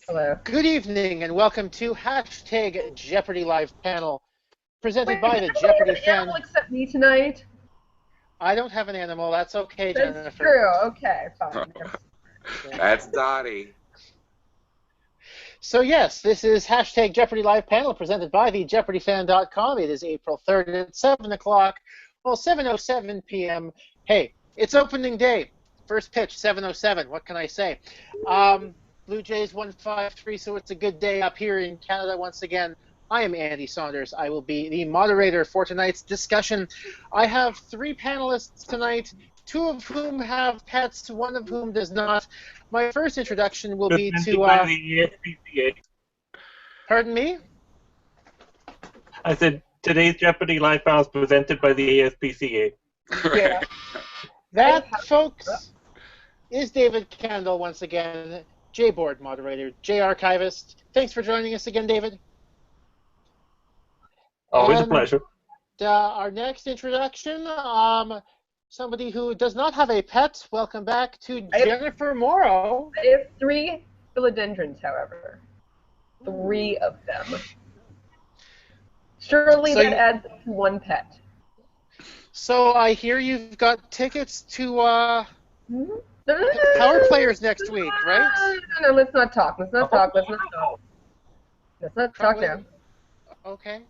Hello. Good evening and welcome to hashtag Jeopardy Live Panel, presented Wait, by does the everybody have Jeopardy an animal fan. except me tonight? I don't have an animal, that's okay, That's Jennifer. true. Okay, fine. That's Dottie. So yes, this is hashtag Jeopardy Live Panel, presented by the JeopardyFan.com. It is April 3rd at 7 o'clock, well, 7:07 p.m. Hey, it's opening day. First pitch, 7:07. What can I say? Blue Jays 153, so it's a good day up here in Canada once again. I am Andy Saunders. I will be the moderator for tonight's discussion. I have three panelists tonight, two of whom have pets, one of whom does not. My first introduction will be Presented to, by the ASPCA. pardon me? I said today's Jeopardy Live Panel is presented by the ASPCA. Yeah. That, folks, is David Kendall once again, J-Board moderator, J-Archivist. Thanks for joining us again, David. Always a And, pleasure. our next introduction, somebody who does not have a pet. Welcome back to Jennifer Morrow. I have 3 philodendrons, however. 3 of them. Surely So that adds up to 1 pet. So I hear you've got tickets to Hmm? Power Players next week, right? No, let's not talk. Let's not talk. Let's not talk. Let's not talk now. Okay,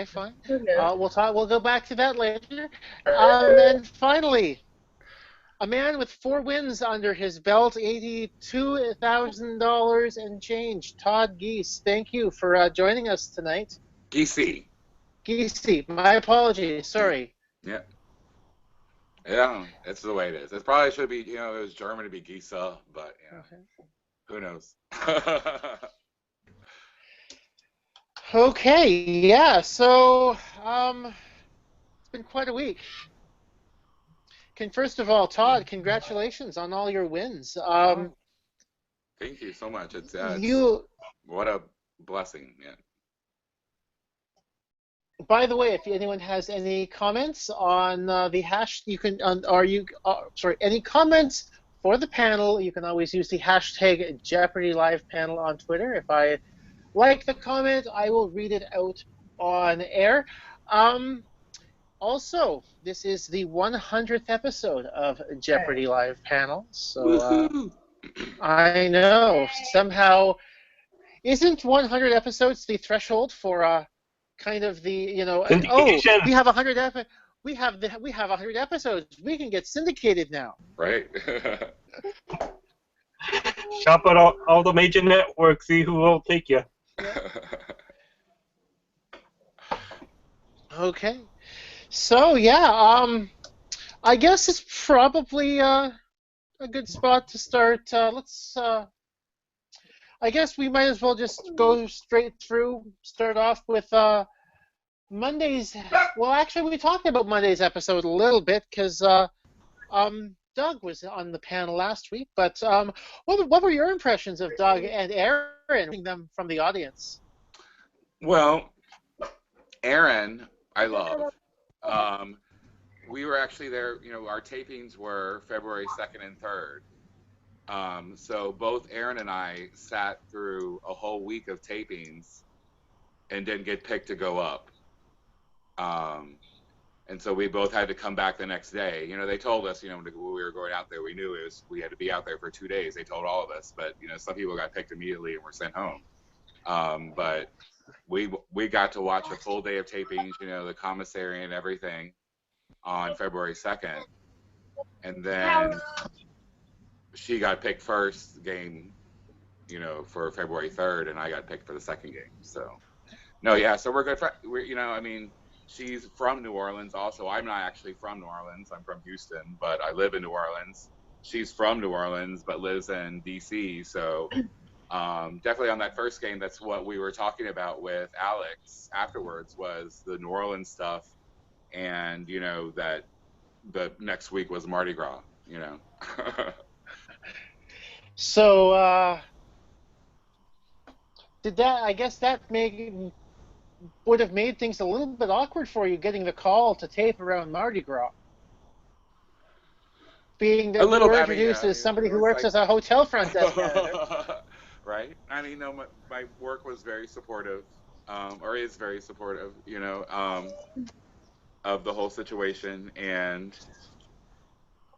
fine. Okay. We'll talk. We'll go back to that later. And finally, a man with 4 wins under his belt, $82,000 and change. Todd Giese, thank you for joining us tonight. Giese. Giese, my apologies. Sorry. Yeah. Yeah, that's the way it is. It probably should be, it was German to be Giese, but, Okay. who knows? Okay, yeah, so it's been quite a week. First of all, Todd, congratulations on all your wins. Thank you so much. It's what a blessing, yeah. By the way, if anyone has any comments on the hash, you can, any comments for the panel, you can always use the hashtag Jeopardy Live Panel on Twitter. If I like the comment, I will read it out on air. Also, this is the 100th episode of Jeopardy Live Panel, so I know somehow isn't 100 episodes the threshold for kind of the Syndication. we have 100 we have 100 episodes, we can get syndicated now. Right? Shop at all the major networks, see who will take you. Okay. So yeah, I guess it's probably a good spot to start. I guess we might as well just go straight through. Start off with Monday's. Well, actually, we talked about Monday's episode a little bit because Doug was on the panel last week. But what were your impressions of Doug and Aaron, them from the audience? Well, Aaron, I love. We were actually there, our tapings were February 2nd and 3rd. So both Aaron and I sat through a whole week of tapings and didn't get picked to go up. And so we both had to come back the next day. They told us, when we were going out there, we knew we had to be out there for 2 days. They told all of us, but some people got picked immediately and were sent home. But we got to watch a full day of tapings, the commissary and everything on February 2nd. And then she got picked first game, for February 3rd, and I got picked for the second game. So, no, yeah, so we're good. She's from New Orleans also. I'm not actually from New Orleans. I'm from Houston, but I live in New Orleans. She's from New Orleans, but lives in D.C., so definitely on that first game, that's what we were talking about with Alex afterwards, was the New Orleans stuff, and that the next week was Mardi Gras. So I guess that would have made things a little bit awkward for you, getting the call to tape around Mardi Gras, being that you were introduced as somebody who works as a hotel front desk manager. right? I mean, no, my work was very supportive, or is very supportive, of the whole situation, and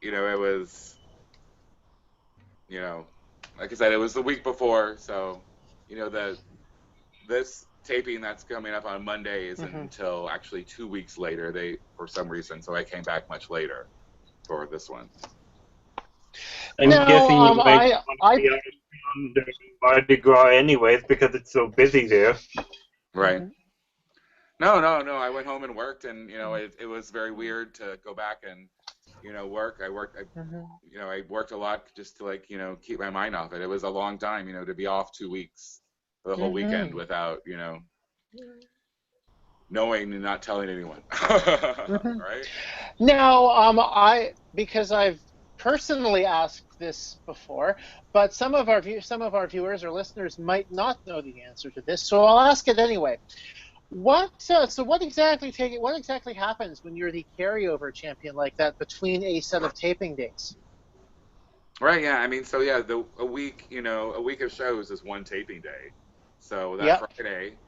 it was, you know, like I said, it was the week before, so the this taping that's coming up on Monday isn't until actually 2 weeks later. They, for some reason, so I came back much later for this one. I'm No, guessing you might I, want to I, be on the Mardi Gras anyways because it's so busy there. Right. No, no, no. I went home and worked, and it was very weird to go back and work. I worked a lot just to keep my mind off it. It was a long time, to be off 2 weeks for the whole weekend without knowing and not telling anyone. Right? Now, because I've personally asked this before, but some of our viewers or listeners might not know the answer to this, so I'll ask it anyway. What exactly happens when you're the carryover champion like that between a set of taping days? Right. Yeah. I mean, so yeah, a week of shows is one taping day. So that Yep. Friday,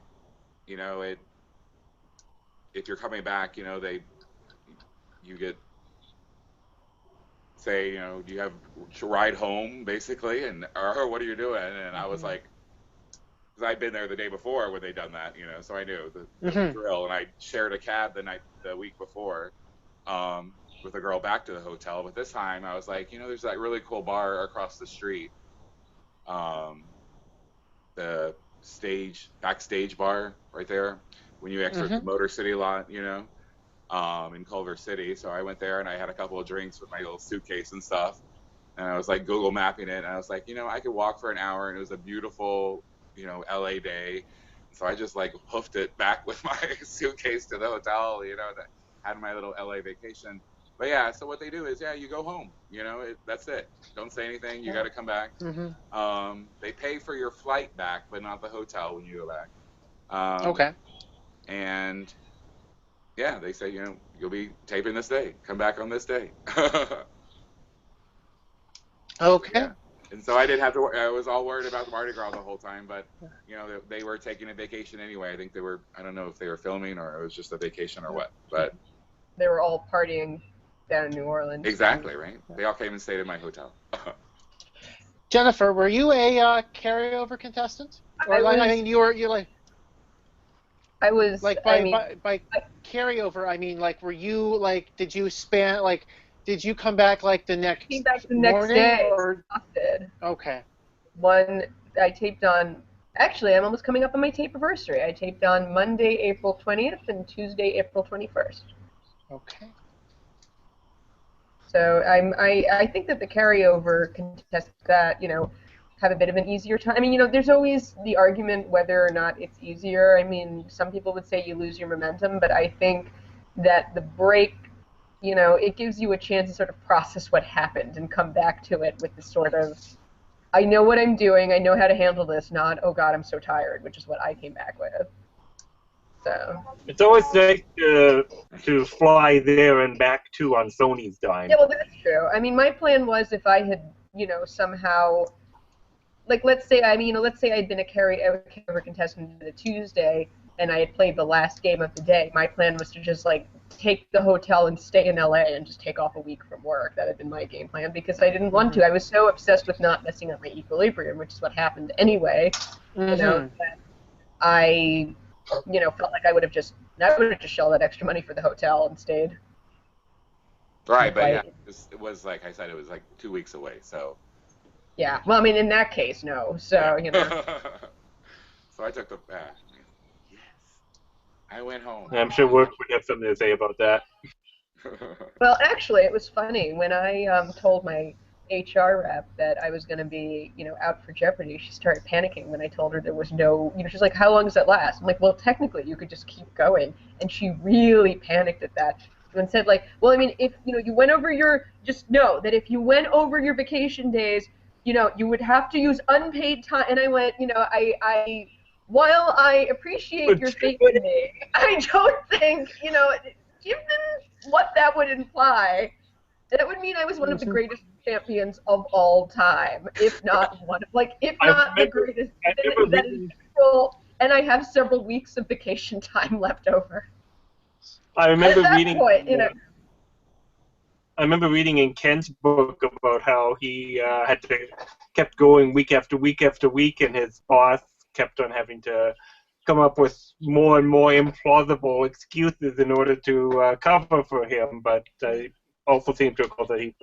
if you're coming back, you get, say, you have to ride home basically, or what are you doing? And I was like, because I'd been there the day before when they'd done that, so I knew the drill, and I shared a cab the week before, with a girl back to the hotel. But this time I was like, there's that really cool bar across the street, the backstage bar right there when you exit the Motor City lot, in Culver City. So I went there and I had a couple of drinks with my little suitcase and stuff, and I was like Google mapping it, and I was like, I could walk for an hour, and it was a beautiful, LA day. So I just hoofed it back with my suitcase to the hotel, that had my little LA vacation. But yeah, so what they do is, you go home, that's it. Don't say anything. You got to come back. They pay for your flight back, but not the hotel when you go back. Okay. And yeah, they say, you'll be taping this day. Come back on this day. Okay. Yeah. And so I didn't have to. I was all worried about the Mardi Gras the whole time, but they were taking a vacation anyway. I think they were. I don't know if they were filming or it was just a vacation or what. But they were all partying down in New Orleans. Exactly, right. They all came and stayed in my hotel. Jennifer, were you a carryover contestant? Or you're like. I was like by carryover. I mean, were you did you span did you come back the next came back the morning, next day? Or did. Okay. I taped on. Actually, I'm almost coming up on my tape anniversary. I taped on Monday, April 20th, and Tuesday, April 21st. Okay. So I think that the carryover contestants that have a bit of an easier time. I mean, there's always the argument whether or not it's easier. I mean, some people would say you lose your momentum, but I think that the break, it gives you a chance to sort of process what happened and come back to it with the sort of, I know what I'm doing, I know how to handle this, not, oh God, I'm so tired, which is what I came back with. So. It's always nice to fly there and back too on Sony's dime. Yeah, well, that's true. I mean, my plan was if I had, somehow, let's say I'd been a carryover contestant on the Tuesday, and I had played the last game of the day. My plan was to just take the hotel and stay in LA and just take off a week from work. That had been my game plan because I didn't want to. I was so obsessed with not messing up my equilibrium, which is what happened anyway. That I, felt like I would have just shelled that extra money for the hotel and stayed. Right, but yeah, it was like I said, it was 2 weeks away, so. Yeah, well, I mean, in that case, no. So, So I took the yes. I went home. I'm sure work would have something to say about that. Well, actually, it was funny. When I told my HR rep that I was going to be, out for Jeopardy, she started panicking when I told her there was no, she's like, how long does that last? I'm like, well, technically, you could just keep going. And she really panicked at that. And said, well, I mean, if, you went over just know that if you went over your vacation days, you would have to use unpaid time. And I went, while I appreciate your faith in me, I don't think, given what that would imply, That would mean I was one of the greatest champions of all time, if not the greatest. I remember That is true, and I have several weeks of vacation time left over. I remember At that reading. point, I remember reading in Ken's book about how he kept going week after week after week, and his boss kept on having to come up with more and more implausible excuses in order to cover for him. But I also seem to recall that he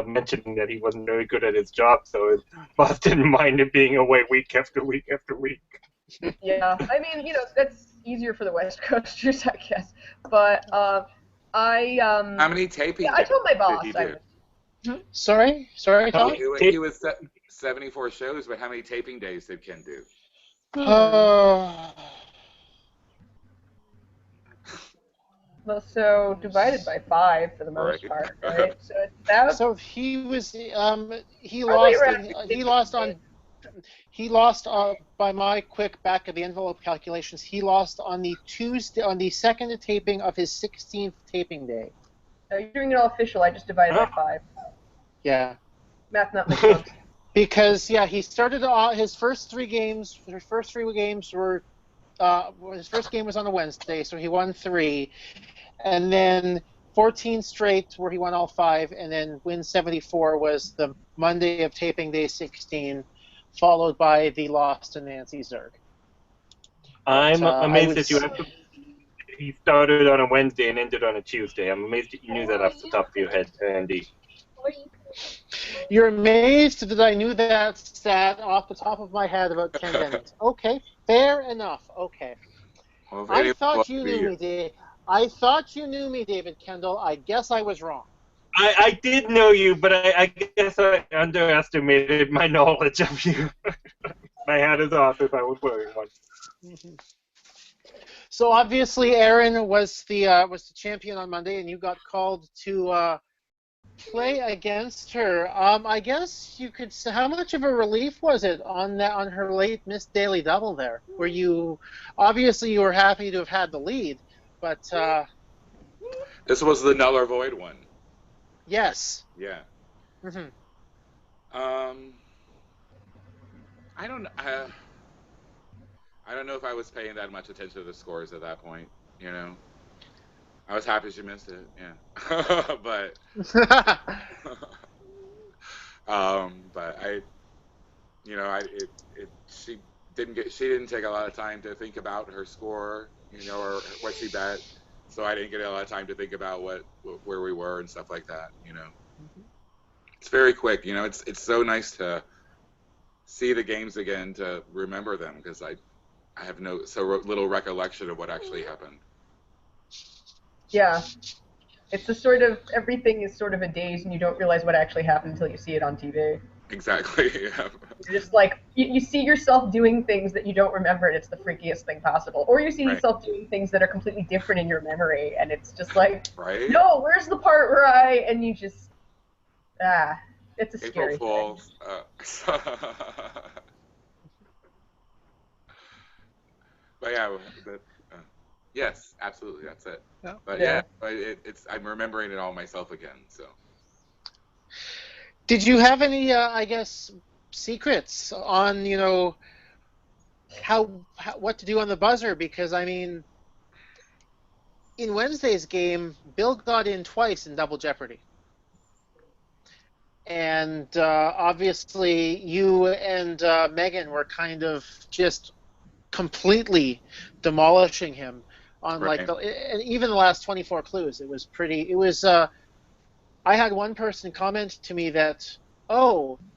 mentioning that he wasn't very good at his job, so his boss didn't mind him being away week after week after week. Yeah, I mean, that's easier for the West Coasters, I guess. But How many tapings? I told my boss did I he do? would. Sorry, Tom? He was 74 shows, but how many taping days did Ken do? Well, so divided by 5 for the most part, right? So it's about. So he was he lost by my quick back of the envelope calculations. He lost on the second taping of his 16th taping day. No, you're doing it all official. I just divided by 5. Yeah. Math not makes sense. Because he started his first 3 games. His first 3 games were his first game was on a Wednesday, so he won 3, and then 14 straight where he won all 5, and then win 74 was the Monday of taping day 16, followed by the loss to Nancy Zerg. I'm amazed that he started on a Wednesday and ended on a Tuesday. I'm amazed that you knew that off the top of your head, Andy. You're amazed that I knew that stat off the top of my head about Ken Bennett. Okay, fair enough. Okay. Well, I thought you knew me, Dave. I thought you knew me, David Kendall. I guess I was wrong. I did know you, but I guess I underestimated my knowledge of you. My hat is off if I was wearing one. So obviously, Aaron was the champion on Monday, and you got called to play against her. I guess you could say, how much of a relief was it on her late missed daily double there? Where you obviously you were happy to have had the lead, but this was the null or void one. Yes. Yeah. Mm-hmm. I don't know if I was paying that much attention to the scores at that point. I was happy she missed it. Yeah. but she didn't take a lot of time to think about her score, or what she bet. So I didn't get a lot of time to think about where we were and stuff like that. It's very quick. It's so nice to see the games again to remember them, because I have so little recollection of what actually happened. Yeah. It's a sort of, everything is sort of a daze, and you don't realize what actually happened until you see it on TV. Exactly, yeah. You're just like, you see yourself doing things that you don't remember, and it's the freakiest thing possible. Or you see yourself doing things that are completely different in your memory, and it's just like, no, where's the part where and you just, it's a scary April Fools. But yeah, yes, absolutely, that's it. Yeah. But I'm remembering it all myself again. So, did you have any, secrets on what to do on the buzzer? Because I mean, in Wednesday's game, Bill got in twice in Double Jeopardy, and obviously you and Megan were kind of just completely demolishing him on even the last 24 clues. It was I had one person comment to me that,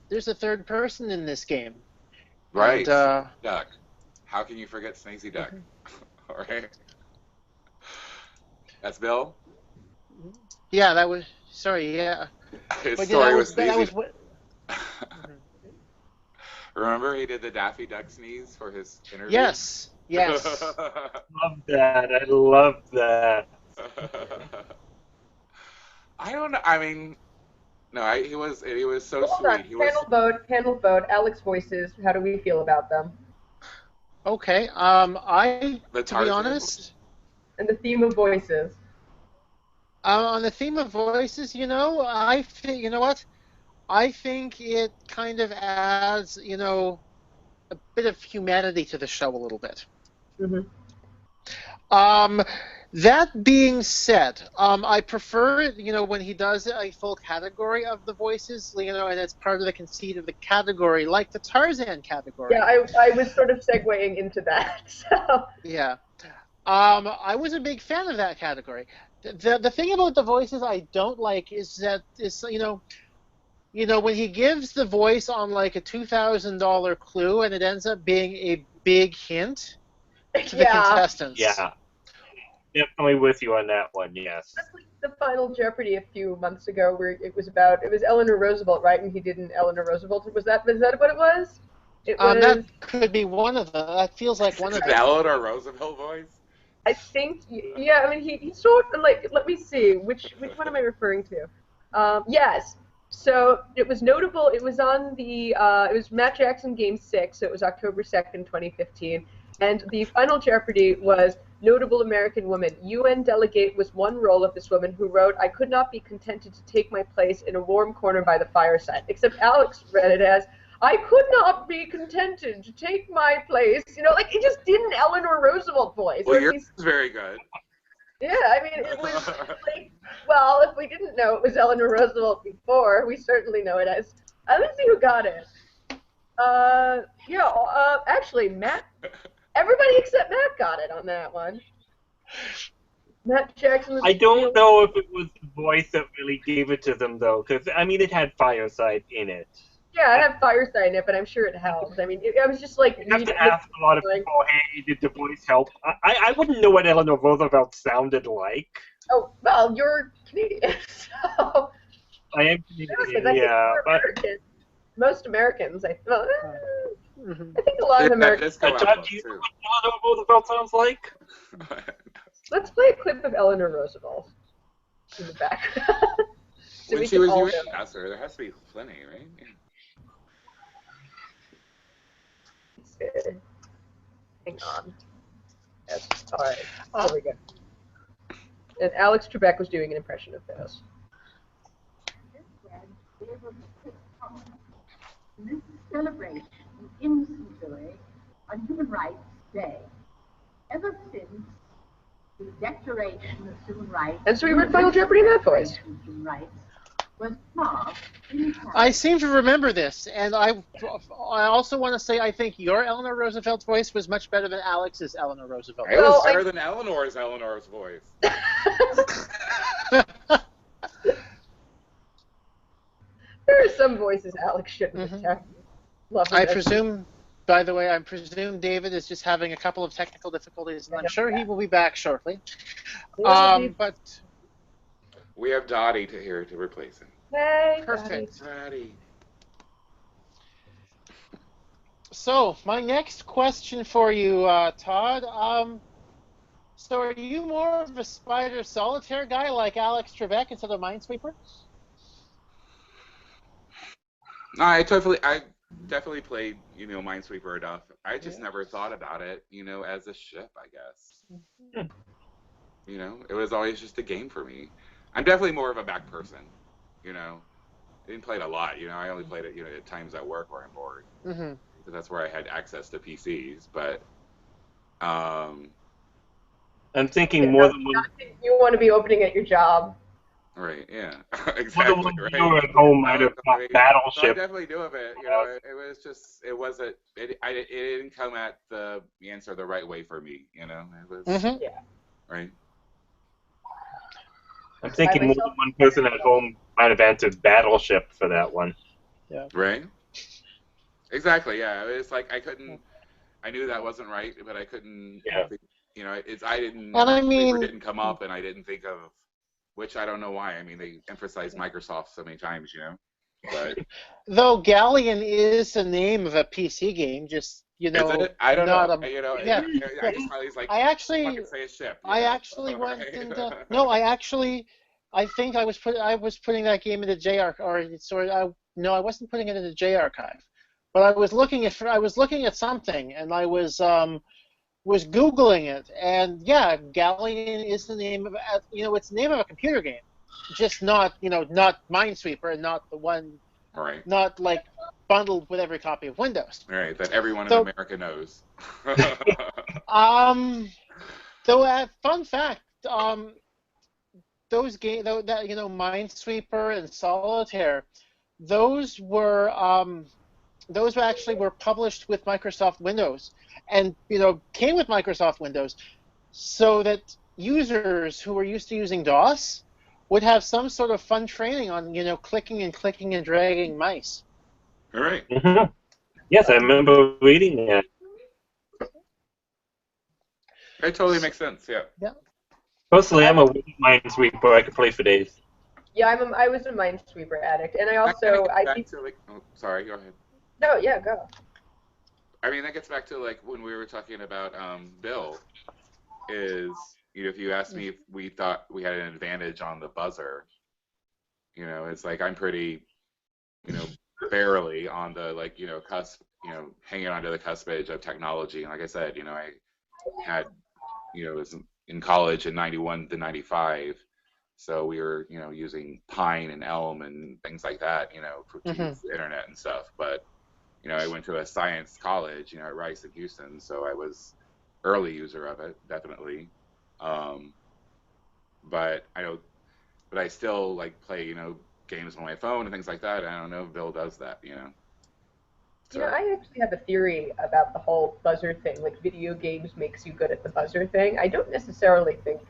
there's a third person in this game. Right. And, Duck. How can you forget Snazy Duck? All right. That's Bill? Yeah, that was, sorry, yeah. His story was Snazy. Remember he did the Daffy Duck sneeze for his interview? Yes. Love that. I love that. I don't know. I mean, no, he was so sweet. Panel vote. Alex voices. How do we feel about them? Okay. To be honest, and the theme of voices. On the theme of voices, you know what? I think it kind of adds, a bit of humanity to the show a little bit. Mm-hmm. That being said, I prefer it, when he does a full category of the voices, and it's part of the conceit of the category, like the Tarzan category. Yeah, I was sort of segueing into that. So. Yeah. I was a big fan of that category. The thing about the voices I don't like is that when he gives the voice on like a $2,000 clue and it ends up being a big hint to the contestants. Yeah. Definitely with you on that one, yes. That's like the Final Jeopardy a few months ago, where it was Eleanor Roosevelt, right? And he did an Eleanor Roosevelt. Was that what it was? It was. That could be one of them. That feels like one of them. The Eleanor Roosevelt voice? I think, yeah. I mean, he sort of like. Let me see. Which one am I referring to? Yes. So it was notable. It was on the. It was Matt Jackson Game 6. So it was October 2nd, 2015. And the Final Jeopardy was notable American woman. UN delegate was one role of this woman who wrote, "I could not be contented to take my place in a warm corner by the fireside." Except Alex read it as, "I could not be contented to take my place." Like it just did an Eleanor Roosevelt voice. Well, yours is very good. Yeah, I mean, it was like, well, if we didn't know it was Eleanor Roosevelt before, we certainly know it as. Let's see who got it. Actually, Matt. Everybody except Matt got it on that one. Matt Jackson. I don't know if it was the voice that really gave it to them, though, because, I mean, it had Fireside in it. Yeah, I have Fireside in it, but I'm sure it helped. I mean, I was just like... You have to ask a lot of people, hey, did the voice help? I wouldn't know what Eleanor Roosevelt sounded like. Oh, well, you're Canadian, so... I am Canadian, yeah, but... Most Americans, I think a lot of Todd Americans... Giese, Todd Giese, what Eleanor Roosevelt sounds like? Let's play a clip of Eleanor Roosevelt in the back. So when she was UN ambassador, there has to be plenty, right? Good. Hang on. Yes. All right. There we go. And Alex Trebek was doing an impression of this. This celebration of innocent joy on Human Rights Day. Ever since the Declaration of Human Rights... And so we read Final Jeopardy in that voice. Human rights was passed in time. I seem to remember this, and I also want to say I think your Eleanor Roosevelt's voice was much better than Alex's Eleanor Roosevelt. It was better than Eleanor's voice. There are some voices Alex shouldn't have kept. I presume, by the way, David is just having a couple of technical difficulties, and I'm sure he will be back shortly. But we have Dottie here to replace him. Hey, perfect. Dottie. So, my next question for you, Todd. So are you more of a Spider Solitaire guy like Alex Trebek instead of Minesweeper? I definitely played, Minesweeper enough. I just never thought about it, as a ship, I guess. It was always just a game for me. I'm definitely more of a back person, I didn't play it a lot, I only played it, at times at work where I'm bored. Mm-hmm. Because that's where I had access to PCs, but, I'm thinking more than one. You want to be opening at your job. Right, yeah, exactly, right. You were at home might have got Battleship. So I definitely knew of it, it was just, it didn't come at the answer the right way for me, it was, right. I'm thinking more than one person at home might have answered Battleship for that one. Yeah. Right? Exactly, yeah, it's like I knew that wasn't right, but I couldn't, paper didn't come up and I didn't think of, which I don't know why. I mean, they emphasize Microsoft so many times, But though Galleon is the name of a PC game, just is it? I don't know. Yeah. I just thought he's like. I actually. Fucking say a ship. I actually went into. No, I think I was putting that game into I wasn't putting it into J Archive, but I was looking at something, and I was was Googling it, and yeah, Galleon is the name of it's the name of a computer game, just not not Minesweeper, and not the one, Right. not like bundled with every copy of Windows. Right. That everyone in So, America knows. Though, fun fact, those games, that Minesweeper and Solitaire, those actually were published with Microsoft Windows, and came with Microsoft Windows, so that users who were used to using DOS would have some sort of fun training on clicking and dragging mice. All right. Mm-hmm. Yes, I remember reading that. It totally makes sense. Yeah. Yeah. Personally, I'm a Minesweeper. I could play for days. Yeah, I was a Minesweeper addict, and I That kinda also gets back to, like, oh, sorry, go ahead. No, yeah, go. I mean, that gets back to like when we were talking about Bill. Is if you asked me if we thought we had an advantage on the buzzer, it's like I'm pretty, barely on the cusp, hanging onto the cusp edge of technology. And like I said, I had, was in college in '91 to '95, so we were, using Pine and Elm and things like that, for to use the internet and stuff. But I went to a science college, at Rice in Houston, so I was early user of it, definitely. But I still play, games on my phone and things like that. I don't know if Bill does that, So. I actually have a theory about the whole buzzer thing. Like, video games makes you good at the buzzer thing. I don't necessarily think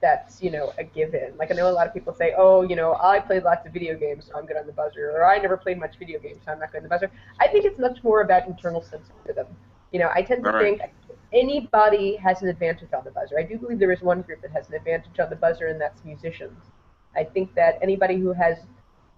that's, a given. Like, I know a lot of people say, oh, I played lots of video games, so I'm good on the buzzer. Or I never played much video games, so I'm not good on the buzzer. I think it's much more about internal sense of rhythm. I tend to think anybody has an advantage on the buzzer. I do believe there is one group that has an advantage on the buzzer, and that's musicians. I think that anybody who has,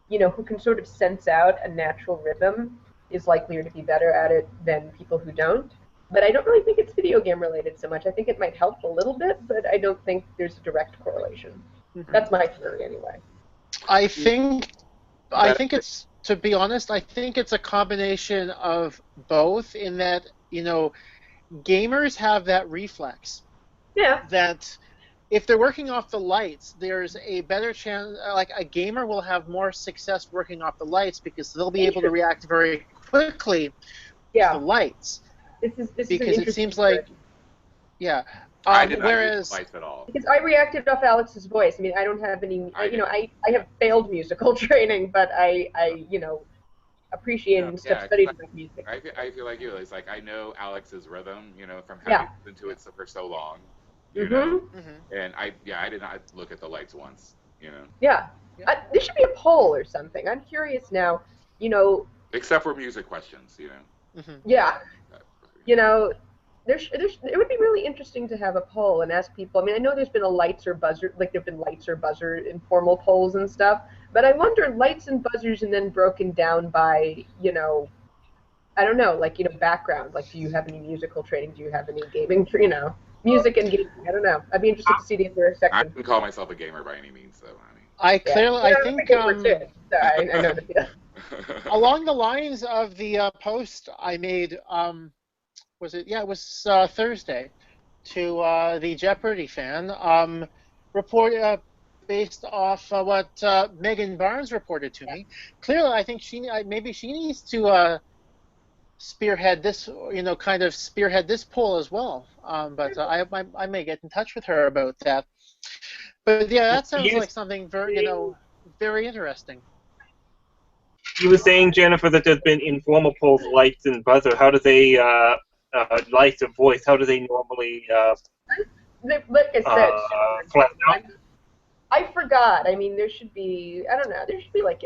who can sort of sense out a natural rhythm is likelier to be better at it than people who don't. But I don't really think it's video game related so much. I think it might help a little bit, but I don't think there's a direct correlation. That's my theory anyway. I think it's, to be honest, I think it's a combination of both, in that, gamers have that reflex. Yeah. That if they're working off the lights, there's a better chance, like a gamer will have more success working off the lights because they'll be able to react very quickly to the lights. This because is it seems like, yeah. I did not whereas, use lights at all. Because I reacted off Alex's voice. I mean, I don't have any, I have failed musical training, but I appreciate and studied about music. I feel like you. It's like I know Alex's rhythm, from having listened to it for so long, and I did not look at the lights once, Yeah. There should be a poll or something. I'm curious now, Except for music questions, Yeah. It would be really interesting to have a poll and ask people. I mean, I know there's been a lights or buzzer, there've been lights or buzzer informal polls and stuff, but I wonder, lights and buzzers and then broken down by, I don't know, background. Like, do you have any musical training? Do you have any gaming, music and gaming? I don't know. I'd be interested to see the intersection. I wouldn't call myself a gamer by any means, though. I think I know the feeling. Along the lines of the post I made, was it? Yeah, it was Thursday, to the Jeopardy fan, report based off what Megan Barnes reported to me. Clearly, I think maybe she needs to spearhead this, spearhead this poll as well. But I may get in touch with her about that. But yeah, that sounds like something very, very interesting. You were saying, Jennifer, that there's been informal polls, lights and buzzer. How do they, lights and voice, how do they normally like I said, flatten out? I forgot. I mean, there should be, I don't know, there should be we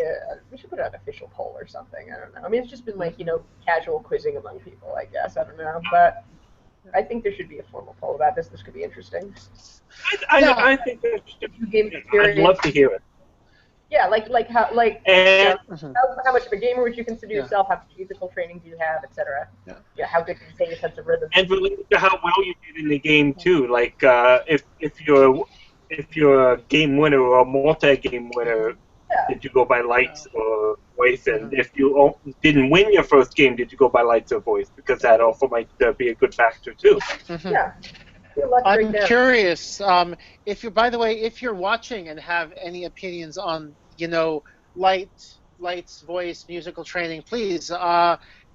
should put out an official poll or something. I don't know. I mean, it's just been casual quizzing among people, I guess. I don't know. But I think there should be a formal poll about this. This could be interesting. I think there should be. I'd love to hear it. Yeah, how much of a gamer would you consider yourself? How much musical training do you have, etc. Yeah, how good can you say your sense of rhythm? And related to how well you did in the game too. Like if you're a game winner or a multi-game winner, did you go by lights or voice, and if you didn't win your first game, did you go by lights or voice? Because that also might be a good factor too. Yeah. Good luck right I'm now. curious. If you're, by the way, if you're watching and have any opinions on, lights, voice, musical training, please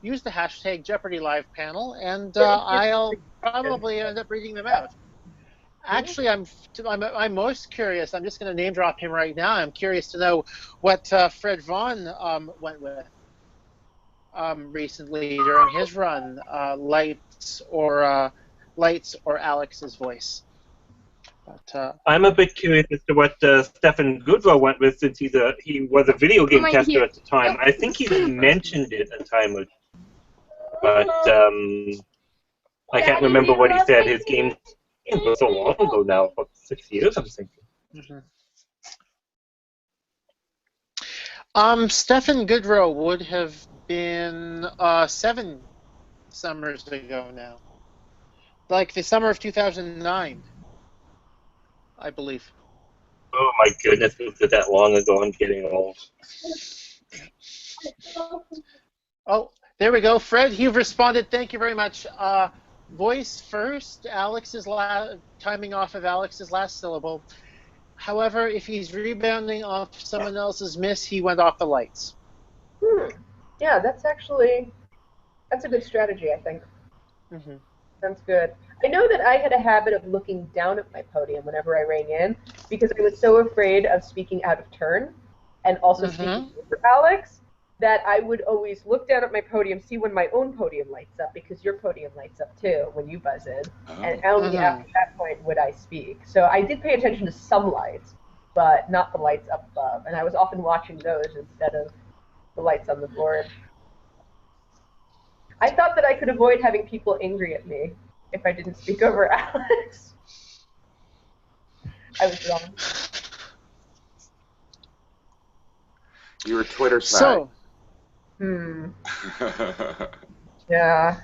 use the hashtag Jeopardy Live Panel, and I'll probably end up reading them out. Actually, I'm most curious. I'm just going to name drop him right now. I'm curious to know what Fred Vaughn went with recently during his run, lights or Alex's voice. But I'm a bit curious as to what Stefan Goodrow went with, since he was a video game tester at the time. I think he mentioned it a time or two, but I can't remember what he said. His game was so long ago now, about 6 years, I'm thinking. Stefan Goodrow would have been 7 summers ago now, like the summer of 2009, I believe. Oh my goodness, was it that long ago? I'm getting old. Oh, there we go. Fred, you've responded. Thank you very much. Voice first, timing off of Alex's last syllable. However, if he's rebounding off someone else's miss, he went off the lights. Yeah, that's a good strategy, I think. Sounds good. I know that I had a habit of looking down at my podium whenever I rang in, because I was so afraid of speaking out of turn and also speaking over Alex, that I would always look down at my podium, see when my own podium lights up, because your podium lights up too when you buzz in, and only after that point would I speak. So I did pay attention to some lights, but not the lights up above, and I was often watching those instead of the lights on the board. I thought that I could avoid having people angry at me if I didn't speak over Alex. I was wrong. You were Twitter shy. So, Yeah.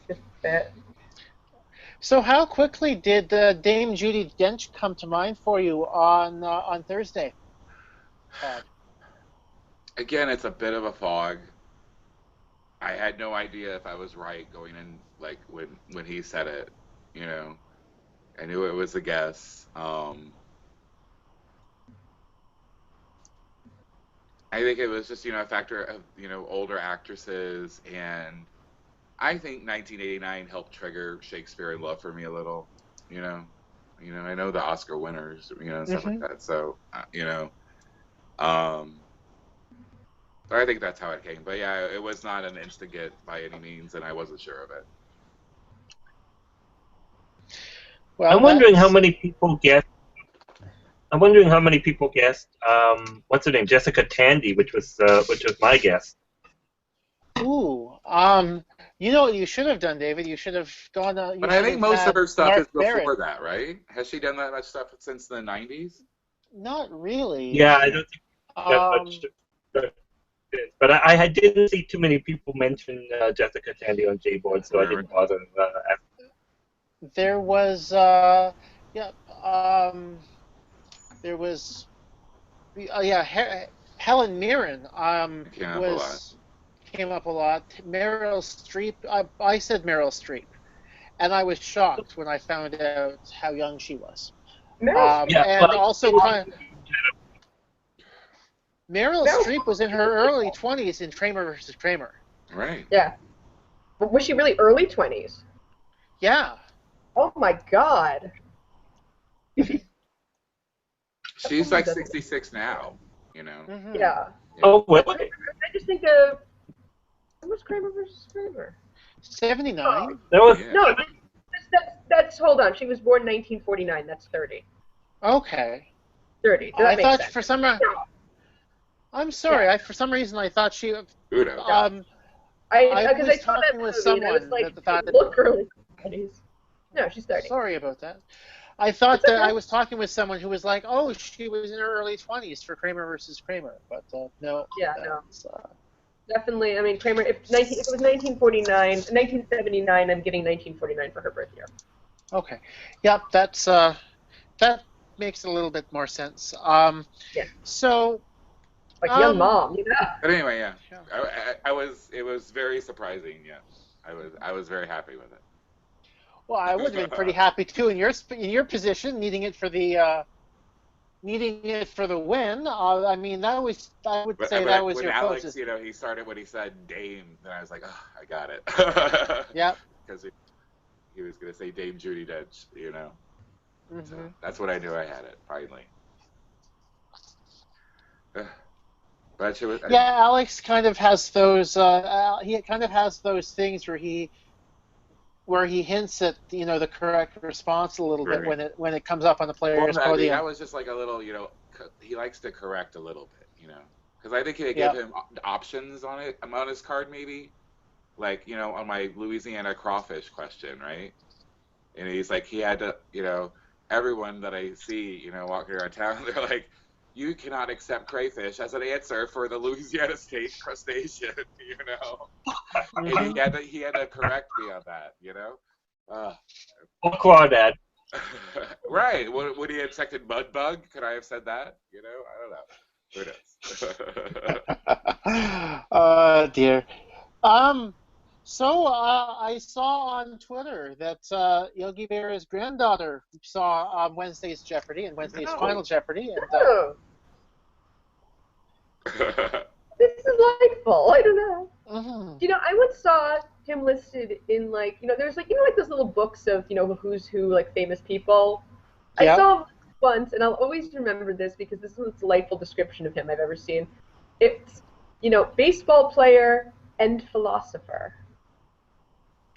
Just a bit. So how quickly did Dame Judi Dench come to mind for you on Thursday, Todd? Again, it's a bit of a fog. I had no idea if I was right going in, like when he said it. I knew it was a guess. I think it was just a factor of older actresses, and I think 1989 helped trigger Shakespeare in Love for me a little. I know the Oscar winners, and stuff like that. So but I think that's how it came. But yeah, it was not an instant get by any means, and I wasn't sure of it. Well, I'm wondering how many people guessed. What's her name? Jessica Tandy, which was my guess. Ooh, what you should have done, David? You should have gone. But I think most of her stuff is before that, right? Has she done that much stuff since the 90s? Not really. Yeah, I don't think that much. But I didn't see too many people mention Jessica Tandy on J-Board, so I didn't bother. There was, there was, Helen Mirren came up a lot. Meryl Streep. I said Meryl Streep, and I was shocked when I found out how young she was. Meryl Streep was in her early 20s in Kramer versus Kramer. Right. Yeah. But was she really early 20s? Yeah. Oh my God. She's like 66 now, Yeah. Oh, wait. I just think of, when was Kramer versus Kramer? 79. No, that's hold on. She was born 1949. That's 30. Okay. 30. So that makes sense. For some reason. I'm sorry. For some reason, I thought she. I was talking with someone that thought look early 20s. No, she's 30. Sorry about that. I thought that I was talking with someone who was like, "Oh, she was in her early 20s for Kramer versus Kramer," but no. Yeah, no. Definitely. I mean, Kramer. If it was 1979, I'm getting 1949 for her birth year. Okay. Yep. That makes a little bit more sense. Yeah. So, like young mom, you know. But anyway, yeah, it was very surprising. Yeah, I was very happy with it. Well, I would have been pretty happy too in your position, needing it for the win. I mean, I would say that was when your Alex, closest. you know, he started when he said Dame, then I was like, oh, I got it. Yep. Because he was gonna say Dame Judi Dench, you know. Mm-hmm. So that's what I knew. I had it finally. But she was, Yeah, Alex kind of has those. He kind of has those things where he hints at the correct response a little bit right. when it comes up on the player's Well, I mean, podium. that was just like a little, you know, he likes to correct a little bit, you know, because I think they Yeah. give him options on it. I'm on his card maybe, like, you know, on my Louisiana crawfish question, right? And he's like, he had to, you know, everyone that I see, you know, walking around town, they're like, you cannot accept crayfish as an answer for the Louisiana state crustacean, you know. And he had to correct me on that, you know. Crawdad. Right. Would he have accepted mud bug? Could I have said that? You know, I don't know. Who knows? Oh dear. So I saw on Twitter that Yogi Berra's granddaughter saw Wednesday's Jeopardy and Wednesday's final Jeopardy, and Oh, this is delightful. I don't know. mhm. You know, I once saw him listed in like, you know, there's like, you know, like those little books of, you know, who's who, like famous people. I Yeah. saw him once, and I'll always remember this because this is the most delightful description of him I've ever seen. It's, you know, baseball player and philosopher.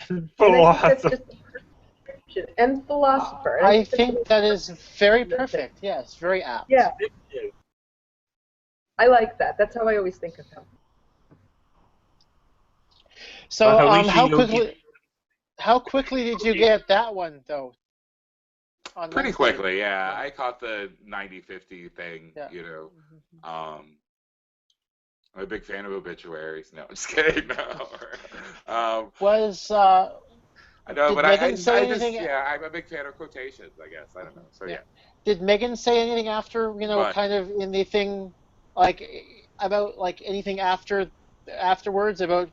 And I think that's just the perfect description. And philosopher. And I that's think that is very the thing. perfect. Yes, very apt. Yeah, I like that. That's how I always think of him. So how quickly did you get that one though? On Pretty Wednesday? quickly, yeah. I caught the 90-50 thing, Yeah. you know. I'm a big fan of obituaries. No, I'm just kidding. No. I know, Did but Megan say I anything? just, yeah, I'm a big fan of quotations, I guess. I don't know. So, yeah. Did Megan say anything after, But kind of in the thing, like about like anything afterwards about,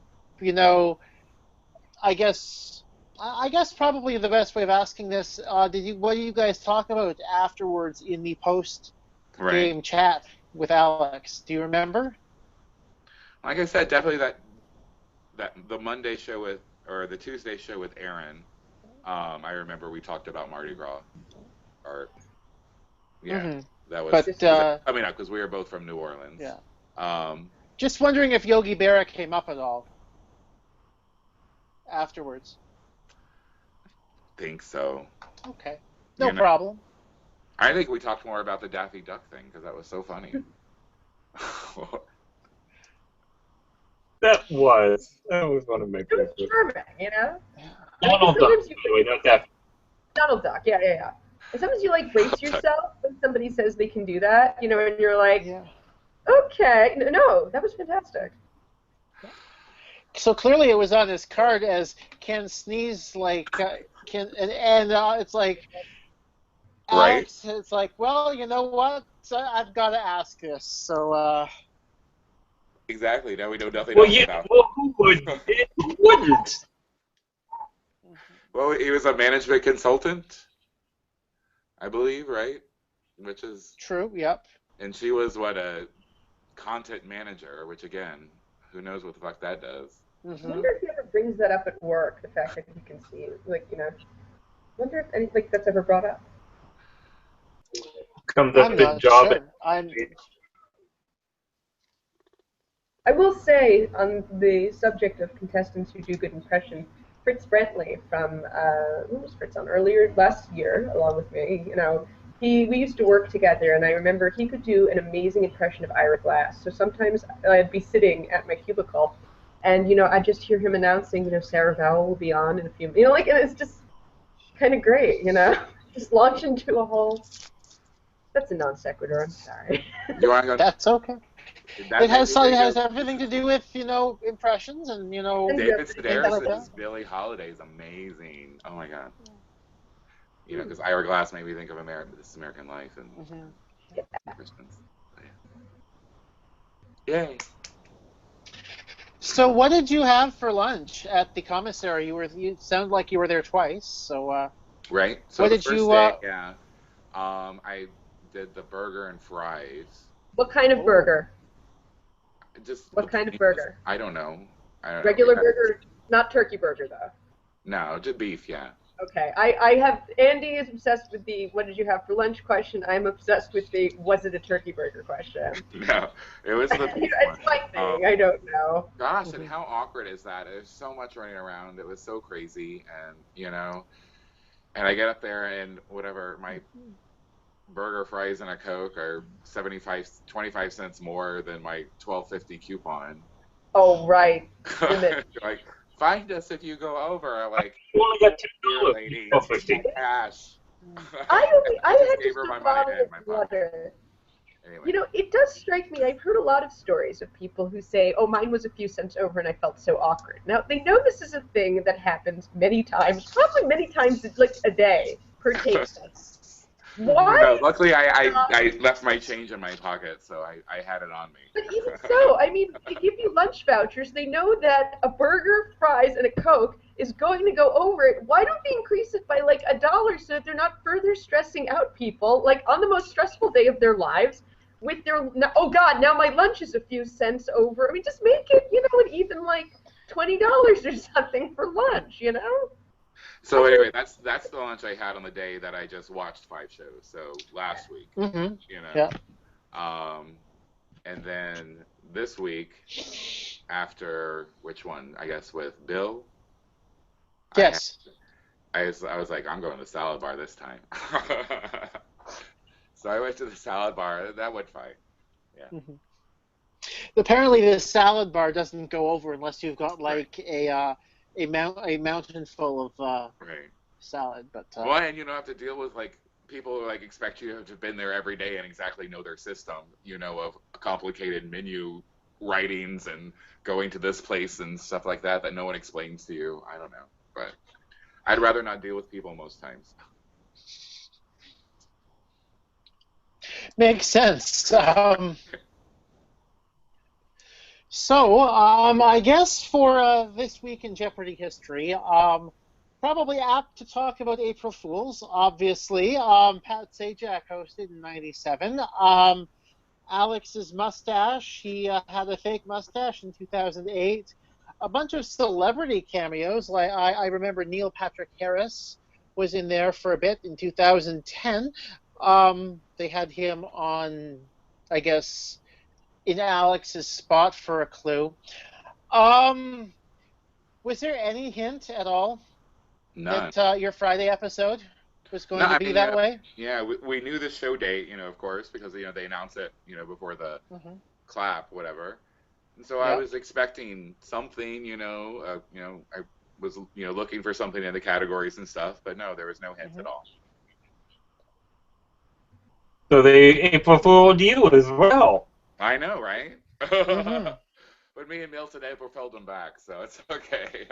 I guess probably the best way of asking this, what do you guys talk about afterwards in the post game right. chat with Alex? Do you remember? Like I said, definitely that the Monday show or the Tuesday show with Aaron. I remember we talked about Mardi Gras. Or yeah, that was. But I mean, because we were both from New Orleans. Yeah. Just wondering if Yogi Berra came up at all afterwards. Think so. Okay. No problem. I think we talked more about the Daffy Duck thing because that was so funny. That was one of my It was favorites. charming, you know? Donald Duck, by the way, not Daffy. Donald Duck, yeah. And sometimes you like brace yourself when somebody says they can do that, you know, and you're like, okay, no, that was fantastic. So clearly it was on his card as can sneeze like can and it's like Alex. Right. It's like, well, you know what? I've got to ask this. So. Exactly. Now we know nothing else about. Well, who would? Who wouldn't? Well, he was a management consultant, I believe, right? Which is true. Yep. And she was a content manager, which again, who knows what the fuck that does. I wonder if he ever brings that up at work, the fact that he can see, like, you know. I wonder if anything that's ever brought up. Comes up the job. Sure. I will say, on the subject of contestants who do good impressions, Fritz Brantley from, who was Fritz on earlier last year, along with me, you know, we used to work together, and I remember he could do an amazing impression of Ira Glass. So sometimes I'd be sitting at my cubicle, and, you know, I'd just hear him announcing, you know, Sarah Vowell will be on in a few, you know, like, and it's just kind of great, you know, just launch into a whole, that's a non sequitur, I'm sorry. That's okay. It has everything to do with, you know, impressions and, you know. David Sedaris' Billie Holiday is amazing. Oh my god. You know, because Ira Glass made me think of This American Life and Christmas. Yay. So what did you have for lunch at the commissary? You sound like you were there twice. So Right. So what the did first you? day, yeah, I did the burger and fries. What kind of Oh, burger? Just the What kind of plainest. burger? I don't know. I don't know. Regular burger, not turkey burger though. No, just beef. Yeah. Okay, I have, Andy is obsessed with the what did you have for lunch question. I'm obsessed with the was it a turkey burger question. No, it was the beef one. It's my thing. I don't know. Gosh, and mhm. how awkward is that? There's so much running around. It was so crazy, and and I get up there and whatever, my burger, fries, and a Coke are 25 cents more than my 12.50 coupon. Oh right, limit. Like, find us if you go over. I'm like, You only got here, $2 lady, for take my 50. cash. I I just had gave just her a my money bottle in of my pocket. water. Anyway. You know, it does strike me. I've heard a lot of stories of people who say, "Oh, mine was a few cents over, and I felt so awkward." Now they know this is a thing that happens many times, probably many times, like a day per taste test. No, Why? luckily I left my change in my pocket, so I had it on me. But even so, I mean, they give you lunch vouchers. They know that a burger, fries, and a Coke is going to go over it. Why don't they increase it by like $1 so that they're not further stressing out people, like on the most stressful day of their lives, with their, oh God, now my lunch is a few cents over. I mean, just make it, an even like $20 or something for lunch, So anyway, that's the lunch I had on the day that I just watched 5 shows. So last week, Mm-hmm. you Yeah. know, and then this week after which one? I guess with Bill. Yes. I was like, I'm going to the salad bar this time. So I went to the salad bar. That went fine. Yeah. Mm-hmm. Apparently, the salad bar doesn't go over unless you've got like a mountain full of Right. salad. But Well, and you don't have to deal with like people who like expect you to have been there every day and exactly know their system, of complicated menu writings and going to this place and stuff like that no one explains to you. I don't know, but I'd rather not deal with people most times. makes sense. So, I guess for this week in Jeopardy history, probably apt to talk about April Fools, obviously. Pat Sajak hosted in '97. Alex's mustache, he had a fake mustache in 2008. A bunch of celebrity cameos, like I remember Neil Patrick Harris was in there for a bit in 2010. They had him on, I guess, in Alex's spot for a clue. Um, was there any hint at all None. that your Friday episode was No, going to I be mean, that way? yeah, we knew the show date, of course, because they announce it, before the Mm-hmm. clap, whatever. And so I Yep. was expecting something, I was, looking for something in the categories and stuff, but no, there was no hint Mm-hmm. at all. So they April fooled you as well. I know, right? Mm-hmm. But me and Milton April filled them back, so it's okay.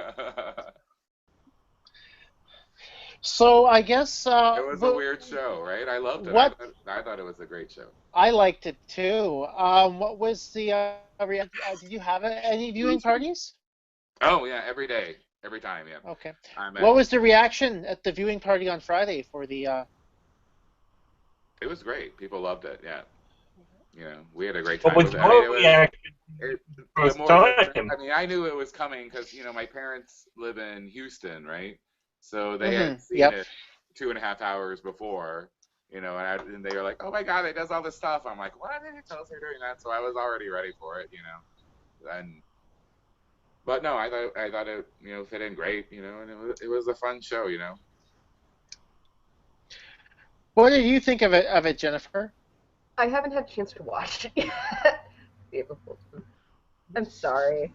So I guess It was a weird show, right? I loved it. What I thought it was a great show. I liked it too. What was the did you have any viewing parties? Oh yeah, every day, every time, yeah. Okay. I'm What was the reaction at the viewing party on Friday for the? It was great. People loved it. Yeah. We had a great time. What was with it. I mean, your reaction the first time? I mean, I knew it was coming because my parents live in Houston, right? So they Mm-hmm. had seen Yep. it 2.5 hours before, and they were like, "Oh my God, it does all this stuff." I'm like, "What? They didn't tell us they're doing that." So I was already ready for it, But no, I thought it fit in great, and it was a fun show, What did you think of it, Jennifer? I haven't had a chance to watch it yet. I'm sorry.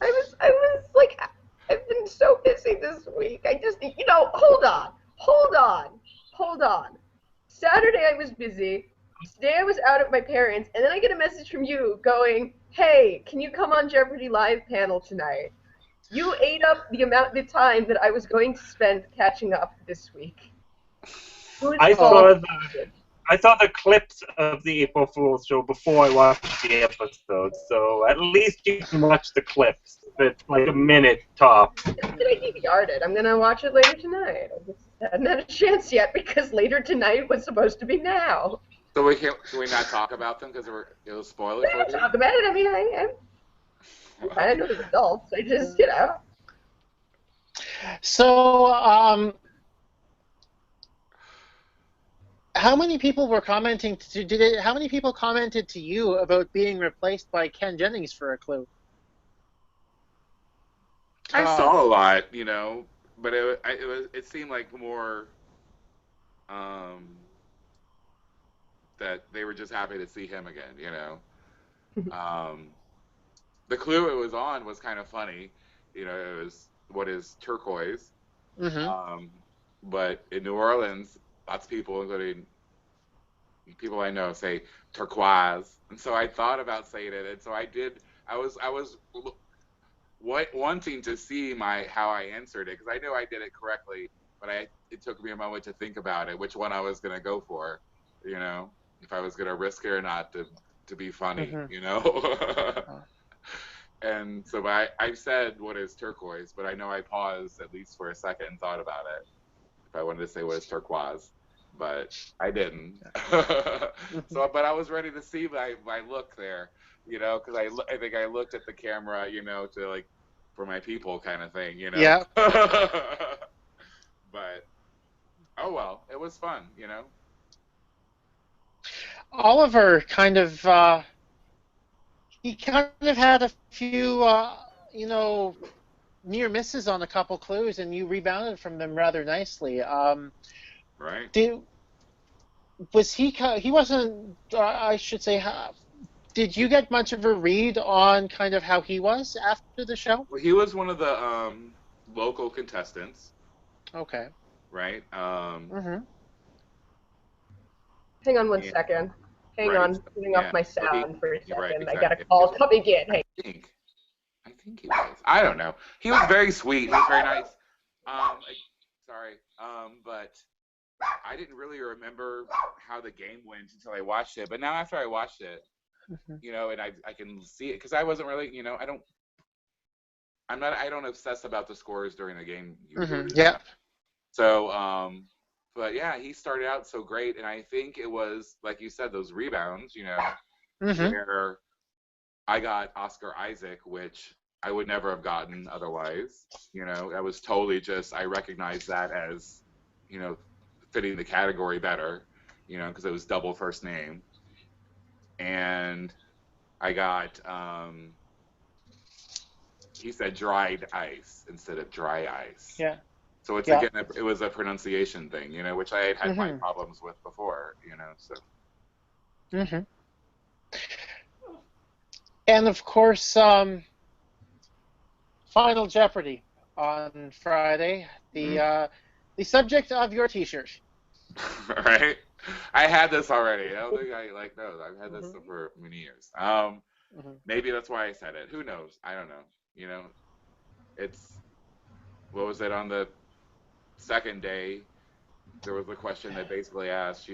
I was like, I've been so busy this week. I just, hold on. Saturday I was busy. Today I was out at my parents', and then I get a message from you going, "Hey, can you come on Jeopardy live panel tonight?" You ate up the time that I was going to spend catching up this week. I saw the I saw the clips of the April Fool's show before I watched the episode, so at least you can watch the clips. It's like a minute top. Did I DVR'd it? I'm gonna watch it later tonight. I just hadn't had a chance yet because later tonight was supposed to be now. So can we not talk about them because it'll spoil it for you? Talk about it. I mean, I know the results. I just, So, how many people were commenting? How many people commented to you about being replaced by Ken Jennings for a clue? I saw a lot, but it seemed like more that they were just happy to see him again, The clue it was on was kind of funny, it was what is turquoise, but in New Orleans, lots of people, including people I know, say turquoise, and so I thought about saying it, and so I did. I was wanting to see how I answered it because I knew I did it correctly, but it took me a moment to think about it, which one I was going to go for, if I was going to risk it or not to be funny, And so I said what is turquoise, but I know I paused at least for a second and thought about it if I wanted to say what is turquoise, but I didn't. But I was ready to see my look there, because I think I looked at the camera, to like for my people kind of thing, Yeah. But oh well, it was fun, Oliver kind of he kind of had a few near misses on a couple clues, and you rebounded from them rather nicely. Right. He wasn't? I should say. Did you get much of a read on kind of how he was after the show? Well, he was one of the local contestants. Okay. Right. Hang on one second. Hang on, turning off my sound for a second. Right, exactly. I got a call coming in. Hey. I think he was. I don't know. He was very sweet. He was very nice. But I didn't really remember how the game went until I watched it. But now after I watched it, and I can see it because I wasn't really, I don't obsess about the scores during the game. Yeah. So, but yeah, he started out so great, and I think it was like you said, those rebounds, where I got Oscar Isaac, which I would never have gotten otherwise. I was totally I recognized that as, fitting the category better, because it was double first name. And I got, he said dried ice instead of dry ice. Yeah. So it's again, it was a pronunciation thing, which I had my problems with before, so. And of course, Final Jeopardy on Friday, the subject of your T-shirt. Right. I had this already. I don't think I those. I've had this for many years. Maybe that's why I said it. Who knows? I don't know. It's what was it on the second day? There was a question that basically asked,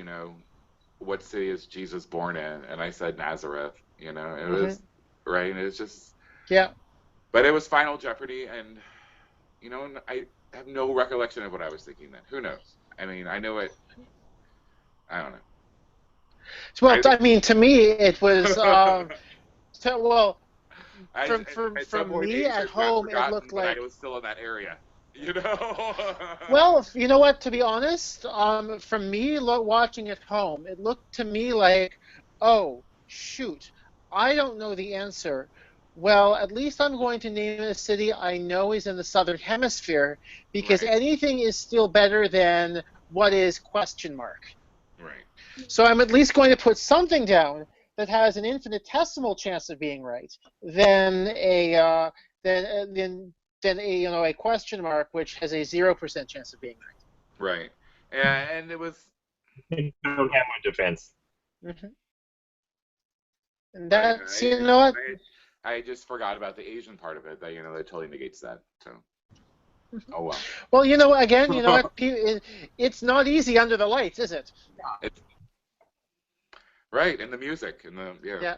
what city is Jesus born in? And I said Nazareth. It was right. And it's just But it was Final Jeopardy, and I have no recollection of what I was thinking then. Who knows? I mean, I know it. I don't know. Well, I mean, to me, it was from me at home, it looked like I was still in that area. Well, you know what? To be honest, from me watching at home, it looked to me like, oh shoot, I don't know the answer. Well, at least I'm going to name a city I know is in the Southern Hemisphere, because anything is still better than what is question mark. Right. So I'm at least going to put something down that has an infinitesimal chance of being right than a question mark which has a 0% chance of being right. Right. And it was. Don't have my defense. And that's what. I just forgot about the Asian part of it. That that totally negates that. So. Oh well. Well, again, what? It's not easy under the lights, is it? Right, and the music, and the Yeah.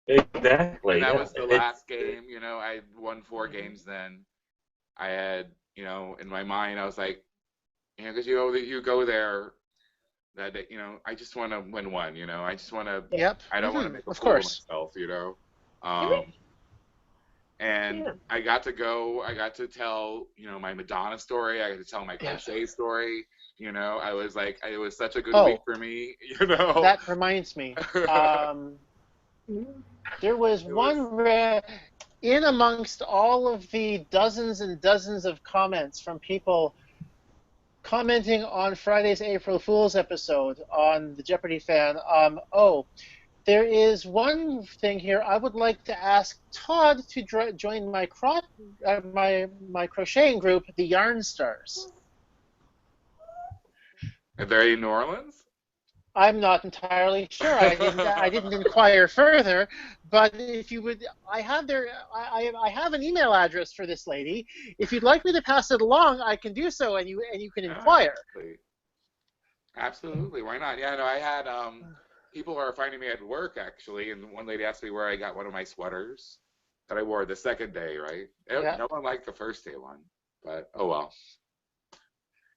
Exactly. And that yeah. was the last game. I won 4 games then. I had, in my mind, I was like, because you go there that day, I just want to win one. I just want to. Yep. I don't want to make a Of fool of course. myself. Really? And Yeah. I got to go. I got to tell, my Madonna story. I got to tell my crochet story. I was like, it was such a good week for me. That reminds me. There was in amongst all of the dozens and dozens of comments from people commenting on Friday's April Fool's episode on the Jeopardy fan. There is one thing here. I would like to ask Todd to join my crocheting group, the Yarn Stars. Are they in New Orleans? I'm not entirely sure. I didn't inquire further. But if you would, I have an email address for this lady. If you'd like me to pass it along, I can do so, and you can inquire. Absolutely. Why not? Yeah, no, I had people are finding me at work actually, and one lady asked me where I got one of my sweaters that I wore the second day. Right? No one liked the first day one, but oh well.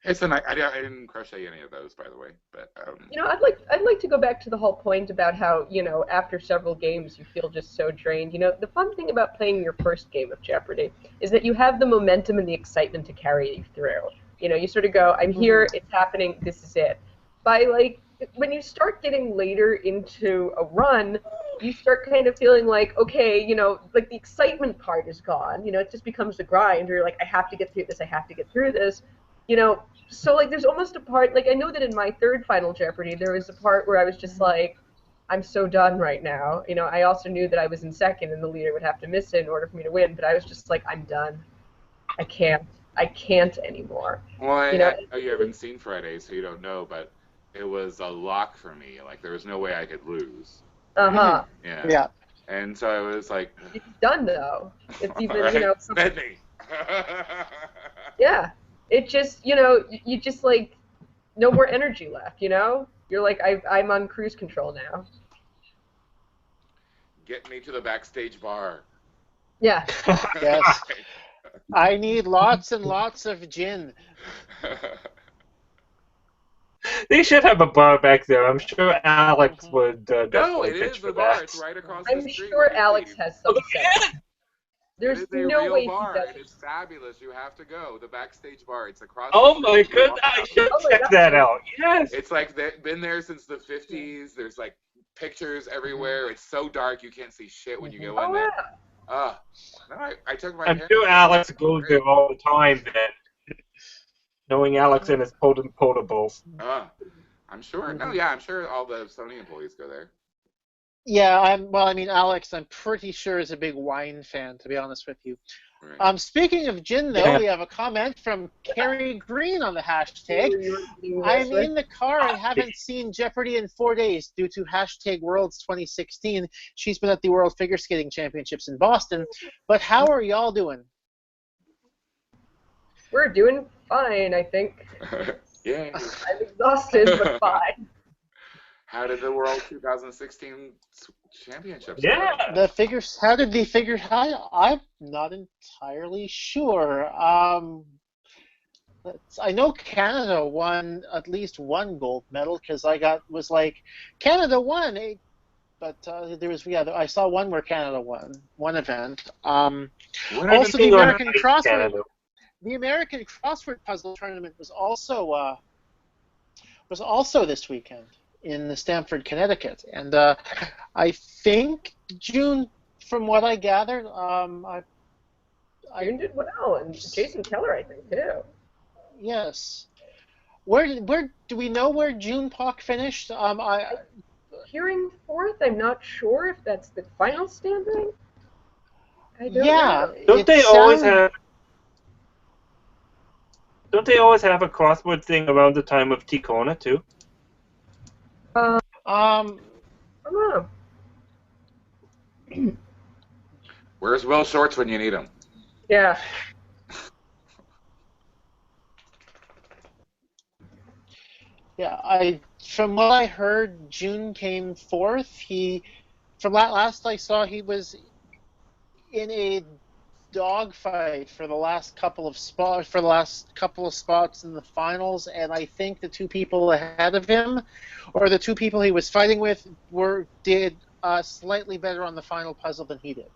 It's I didn't crochet any of those, by the way. But I'd like to go back to the whole point about how after several games you feel just so drained. The fun thing about playing your first game of Jeopardy is that you have the momentum and the excitement to carry you through. You sort of go, I'm here, it's happening, this is it. By when you start getting later into a run, you start kind of feeling like, okay, the excitement part is gone. It just becomes a grind. Where you're like, I have to get through this. I have to get through this. So there's almost a part, I know that in my third Final Jeopardy, there was a part where I was just like, I'm so done right now. I also knew that I was in second and the leader would have to miss it in order for me to win, but I was just like, I'm done. I can't anymore. Well, I know you haven't seen Friday, so you don't know, but it was a lock for me. There was no way I could lose. Uh-huh. Yeah. And so I was like... It's done, though. It's even, Fed me. Yeah. It just, you just, no more energy left, You're like, I'm on cruise control now. Get me to the backstage bar. Yeah. Yes. I need lots and lots of gin. They should have a bar back there. I'm sure Alex would No, it pitch is for the bar. that. It's right across I'm the street. sure Alex has some sense. It There's is a no real way bar. he does. It is fabulous. You have to go. The backstage bar. It's across Oh the my street. goodness, I should check that out. Yes. It's they've been there since the 50s. There's pictures everywhere. It's so dark you can't see shit when you go in there. No, I took my I'm sure Alex goes there all the time then. Knowing Alex and his potables. I'm sure. No, yeah, I'm sure all the Sony employees go there. Yeah, Alex, I'm pretty sure is a big wine fan, to be honest with you. Right. Speaking of gin, though, we have a comment from Carrie Green on the hashtag. I'm in the car and haven't seen Jeopardy in 4 days due to hashtag Worlds 2016. She's been at the World Figure Skating Championships in Boston. But how are y'all doing? We're doing fine, I think. Yeah. I'm exhausted, but fine. How did the World 2016 Championships go? How did the figures? I'm not entirely sure. I know Canada won at least one gold medal because was like Canada won, but there was I saw one where Canada won one event. Also, the American crossword puzzle tournament was also this weekend in Stamford, Connecticut, and I think June, from what I gathered, June did well, and Jason Keller, I think, too. Yes. Where do we know where June Pock finished? Hearing fourth, I'm not sure if that's the final standing. I don't know. Don't they always have a crossword thing around the time of Ticona too? I don't know. Where's Will Shorts when you need him? Yeah. Yeah, from what I heard, June came fourth. From last I saw, he was in a dogfight for the last couple of spots in the finals, and I think the two people ahead of him, or the two people he was fighting with, did slightly better on the final puzzle than he did.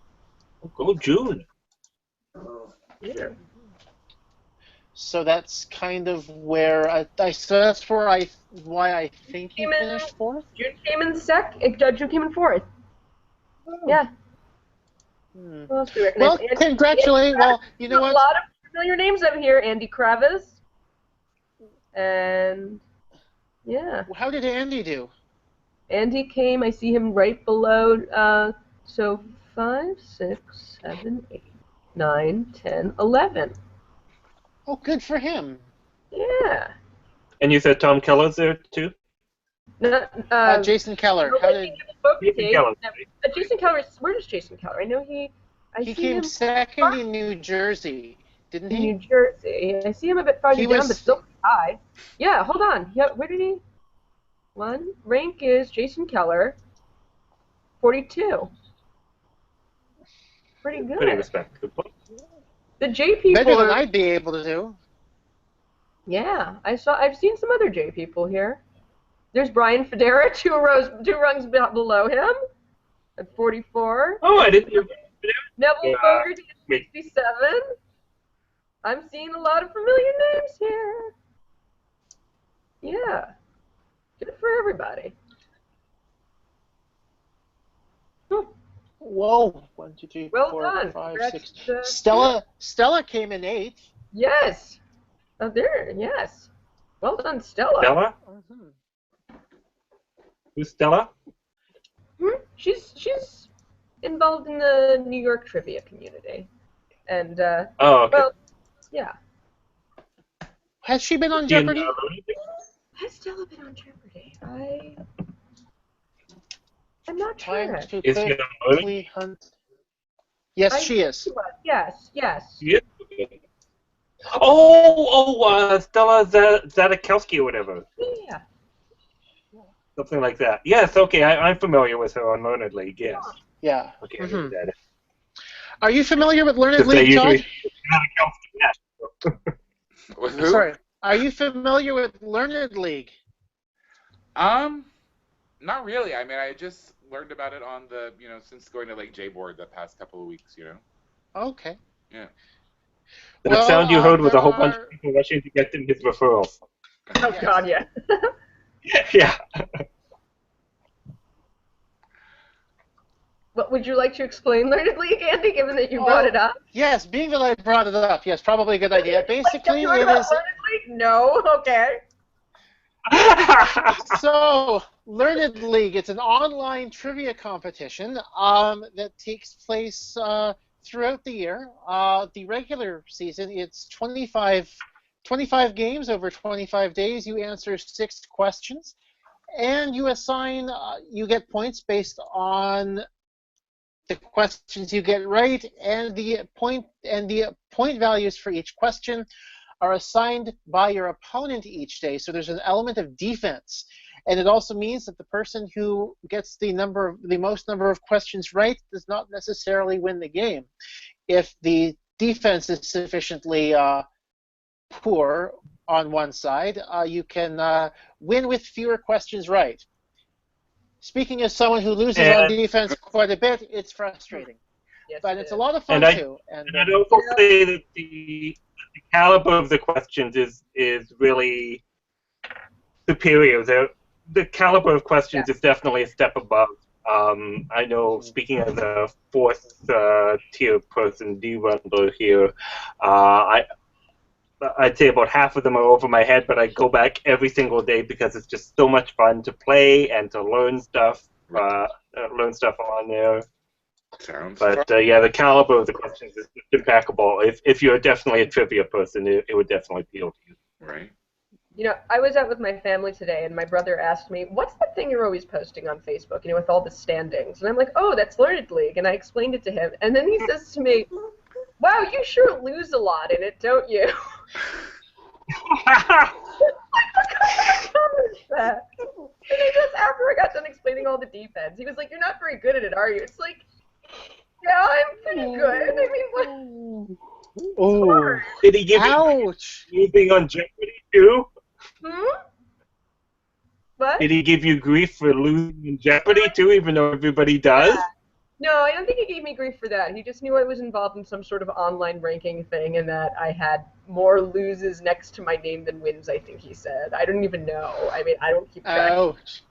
Go June. Yeah. So that's kind of where why I think he finished fourth. June came in June came in fourth. Oh. Yeah. Hmm. What else do we recognize? Well, congratulations. Well, you know what? A lot of familiar names over here. Andy Kravis. And yeah. How did Andy do? Andy came, I see him right below, so 5, 6, 7, 8, 9, 10, 11. Oh, good for him. Yeah. And you said Tom Keller's there too? No, Jason Keller. no, How did Jason Keller. Jason Keller, where is Jason Keller? I know he see came him second in New Jersey, didn't in he? New Jersey. I see him a bit farther He down, was- but still pretty high. Yeah, hold on. Yeah, where did he? Rank is Jason Keller, 42. Pretty good. Pretty respectable. The J people Better than are, I'd be able to do. yeah, I've seen some other J people here. There's Brian Federa, two rungs below him, at 44. Oh, I didn't. Neville Fogarty at wait. 67. I'm seeing a lot of familiar names here. Yeah. Good for everybody. Whoa! 1, 2, 3, Well 4, done. 5, Congrats 6. to- Stella came in 8th. Yes. Oh, there. Yes. Well done, Stella. Stella? Who's Stella? She's involved in the New York trivia community, and Oh, okay. well, yeah. Has she been on In, Jeopardy? Has Stella been on Jeopardy? I'm not Time sure. to Is she on quickly hunt. Yes, she is. Yes. Yeah. Oh, Stella Zadakowski or whatever. Yeah. Something like that. Yes, okay, I'm familiar with her on Learned League, yes. Yeah. Okay, I know that. Are you familiar with Learned Because they League, Todd? usually Zadakowski, yes. With who? Sorry. Are you familiar with Learned League? Not really. I mean, I just learned about it on the, since going to Lake J-Board the past couple of weeks, Okay. Yeah. That sound you heard was there a whole bunch are- of people rushing to get them his referrals. Oh Yes. God, yeah. Yeah. What would you like to explain Learned League, Andy? Given that you brought it up. Yes, being that I brought it up, yes, probably a good idea. Basically, You heard it about is... Learned League? No. Okay. So, Learned League, it's an online trivia competition that takes place throughout the year. The regular season, it's 25 games over 25 days. You answer 6 questions, and you get points based on the questions you get right, and the point values for each question are assigned by your opponent each day. So there's an element of defense, and it also means that the person who gets the most number of questions right does not necessarily win the game. If the defense is sufficiently poor on one side, you can win with fewer questions right. Speaking as someone who loses on defense quite a bit, it's frustrating. Yes, But it's a lot of fun too. And I'd also say that the caliber of the questions is really superior. The caliber of questions is definitely a step above. I know, speaking as a fourth tier person, D-Rundler here, I'd say about half of them are over my head, but I go back every single day because it's just so much fun to play and to learn stuff on there. Sounds But yeah, the caliber of the questions is impeccable. If you're definitely a trivia person, it would definitely appeal to you. right. I was out with my family today, and my brother asked me, "What's that thing you're always posting on Facebook? With all the standings?" And I'm like, "Oh, that's Learned League." And I explained it to him, and then he says to me, "Wow, you sure lose a lot in it, don't you?" that. And then just after I got done explaining all the defense, he was like, "You're not very good at it, are you?" It's like, yeah, I'm pretty good. I mean, what? Oh, Did he give ouch! you anything on Jeopardy too? Hmm? What? Did he give you grief for losing in Jeopardy too, even though everybody does? No, I don't think he gave me grief for that. He just knew I was involved in some sort of online ranking thing and that I had more loses next to my name than wins, I think he said. I don't even know. I mean, I don't keep track. Ouch!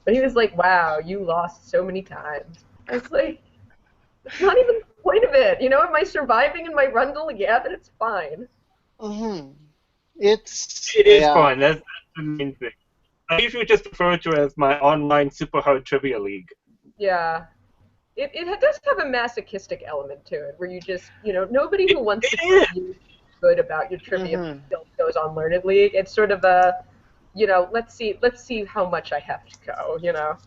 But he was like, wow, you lost so many times. I was like, it's not even the point of it. You know, am I surviving in my rundle? Yeah, then it's fine. Mm-hmm. It is fun. That's the main thing. I usually just refer to it as my online super hard trivia league. Yeah. It does have a masochistic element to it, where you just, you know, nobody who wants to be good about your trivia skills goes on Learned League. It's sort of a, you know, let's see how much I have to go, you know.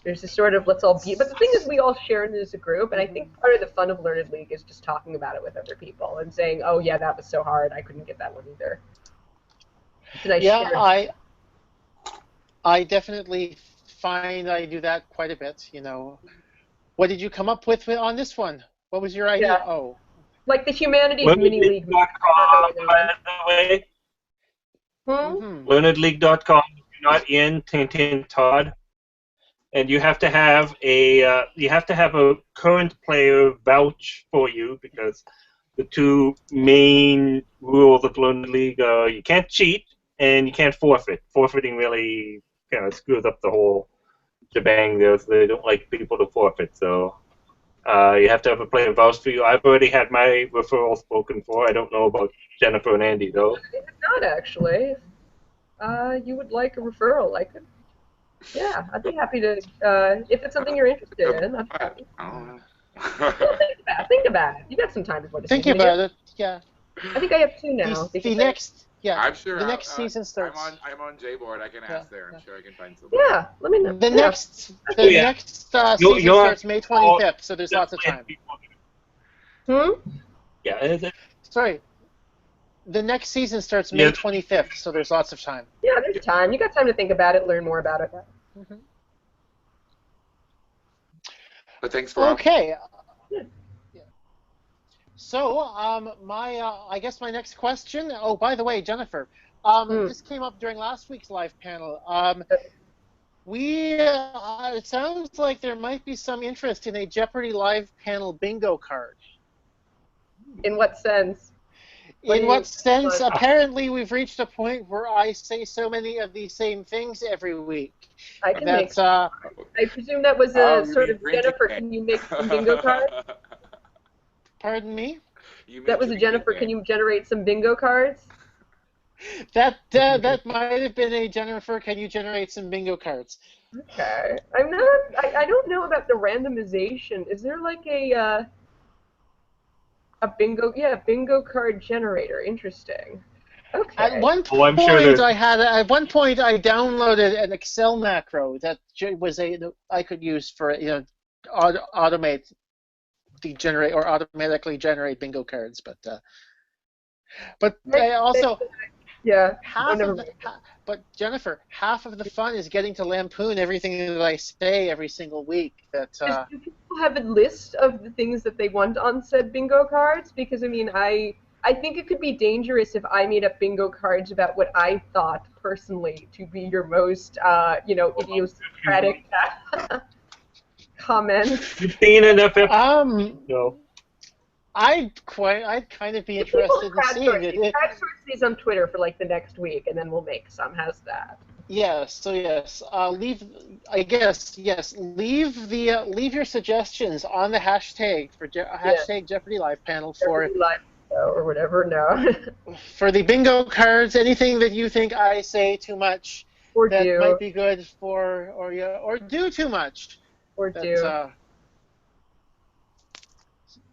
There's this sort of let's all be, but the thing is we all share it as a group, and I think part of the fun of Learned League is just talking about it with other people and saying, oh yeah, that was so hard, I couldn't get that one either. I definitely find I do that quite a bit, you know. What did you come up with on this one? What was your idea? Yeah. Oh. Like the humanities mini league. By the way. LearnedLeague.com. If you're not in Tintin Todd, and you have to have a current player vouch for you, because the two main rules of Learned League are you can't cheat and you can't forfeit. Forfeiting really kind of screws up the whole shebang there, so they don't like people to forfeit. So you have to have a player vouch for you. I've already had my referral spoken for. I don't know about Jennifer and Andy though. I have not actually. You would like a referral? I could. Yeah, I'd be happy to. If it's something you're interested in, I'd be happy. I don't know. Well, think about it. You got some time before the Think season. about it. Yeah. I think I have two now. The next. Yeah. I'm sure. The next season starts. I'm on J-board. I can ask there. I'm sure I can find something. Yeah, let me know. The next season starts May 25th, so there's lots of time. Yeah. Sorry. The next season starts May 25th, so there's lots of time. Yeah, there's time. You got time to think about it, learn more about it. But thanks for okay. So, I guess my next question. Oh, by the way, Jennifer, this came up during last week's live panel. It sounds like there might be some interest in a Jeopardy live panel bingo card. In what sense? In what sense? Apparently, we've reached a point where I say so many of the same things every week. I can make. I presume that was a sort of Jennifer. Can you make some bingo cards? Pardon me? That was a Jennifer. Can you generate some bingo cards? That might have been a Jennifer. Can you generate some bingo cards? Okay. I'm not. I don't know about the randomization. Is there like a bingo? Yeah, bingo card generator. Interesting. Okay. At one point, I downloaded an Excel macro that was I could use for automate the generate or automatically generate bingo cards, but I also but Jennifer, half of the fun is getting to lampoon everything that I say every single week. Do people have a list of the things that they want on said bingo cards? Because I mean, I think it could be dangerous if I made up bingo cards about what I thought personally to be your most, idiosyncratic comments. You've seen enough. No. I'd kind of be interested in seeing it. Crowdsource these on Twitter for like the next week, and then we'll make some. How's that? Yes. So yes, leave your suggestions on the hashtag for hashtag Jeopardy Live panel for Live or whatever. No. For the bingo cards, anything that you think I say too much or that do. might be good for, or do too much. Or do.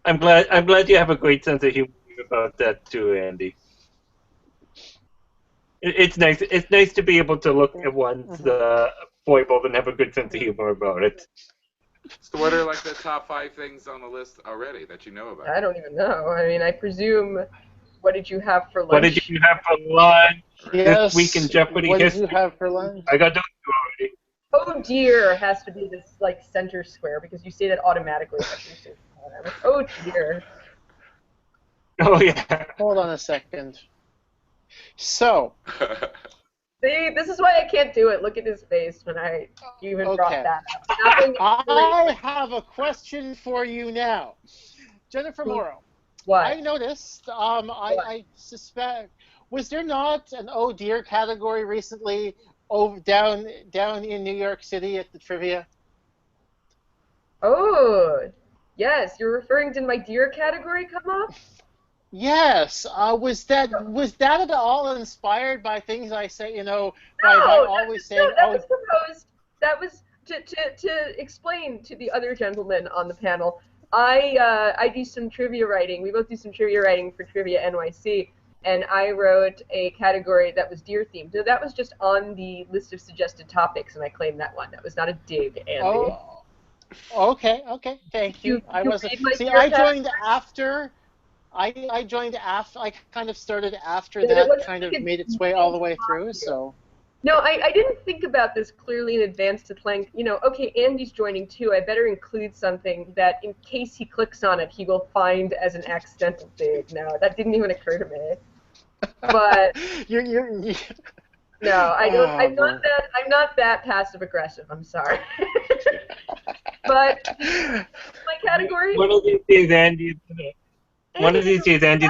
I'm glad you have a great sense of humor about that too, Andy. It's nice. It's nice to be able to look at one's foibles and have a good sense of humor about it. So what are like the top 5 things on the list already that you know about? I don't even know. I mean, I presume What did you have for lunch? What did you have for lunch Yes. this week in Jeopardy What did history? you have for lunch? I got those two already. Oh dear has to be this like center square because you say that automatically after you say it. I'm like, oh dear. Oh yeah. Hold on a second. So, See, this is why I can't do it. Look at his face when I even brought okay. that up. Nothing I have a question for you now. Jennifer Morrow. What? I noticed, I suspect, was there not an oh dear category recently down in New York City at the trivia? Oh, yes. You're referring to my deer category come up? Yes. Was that at all inspired by things I say? By No, always no, saying, that oh, was proposed. That was to explain to the other gentlemen on the panel. I do some trivia writing. We both do some trivia writing for Trivia NYC, and I wrote a category that was deer themed. So that was just on the list of suggested topics, and I claimed that one. That was not a dig, Andy. oh, okay, thank you. You read my See, deer I joined category? after. I joined after. I kind of started after Yeah, it that wasn't kind like of a made its way all the way deep through. dive. So. No, I didn't think about this clearly in advance to plan, okay, Andy's joining too. I better include something that in case he clicks on it, he will find as an accidental dig. No, that didn't even occur to me. But you're no, I don't. Oh, boy. I'm not that passive aggressive. I'm sorry. But my category. One of these days, Andy's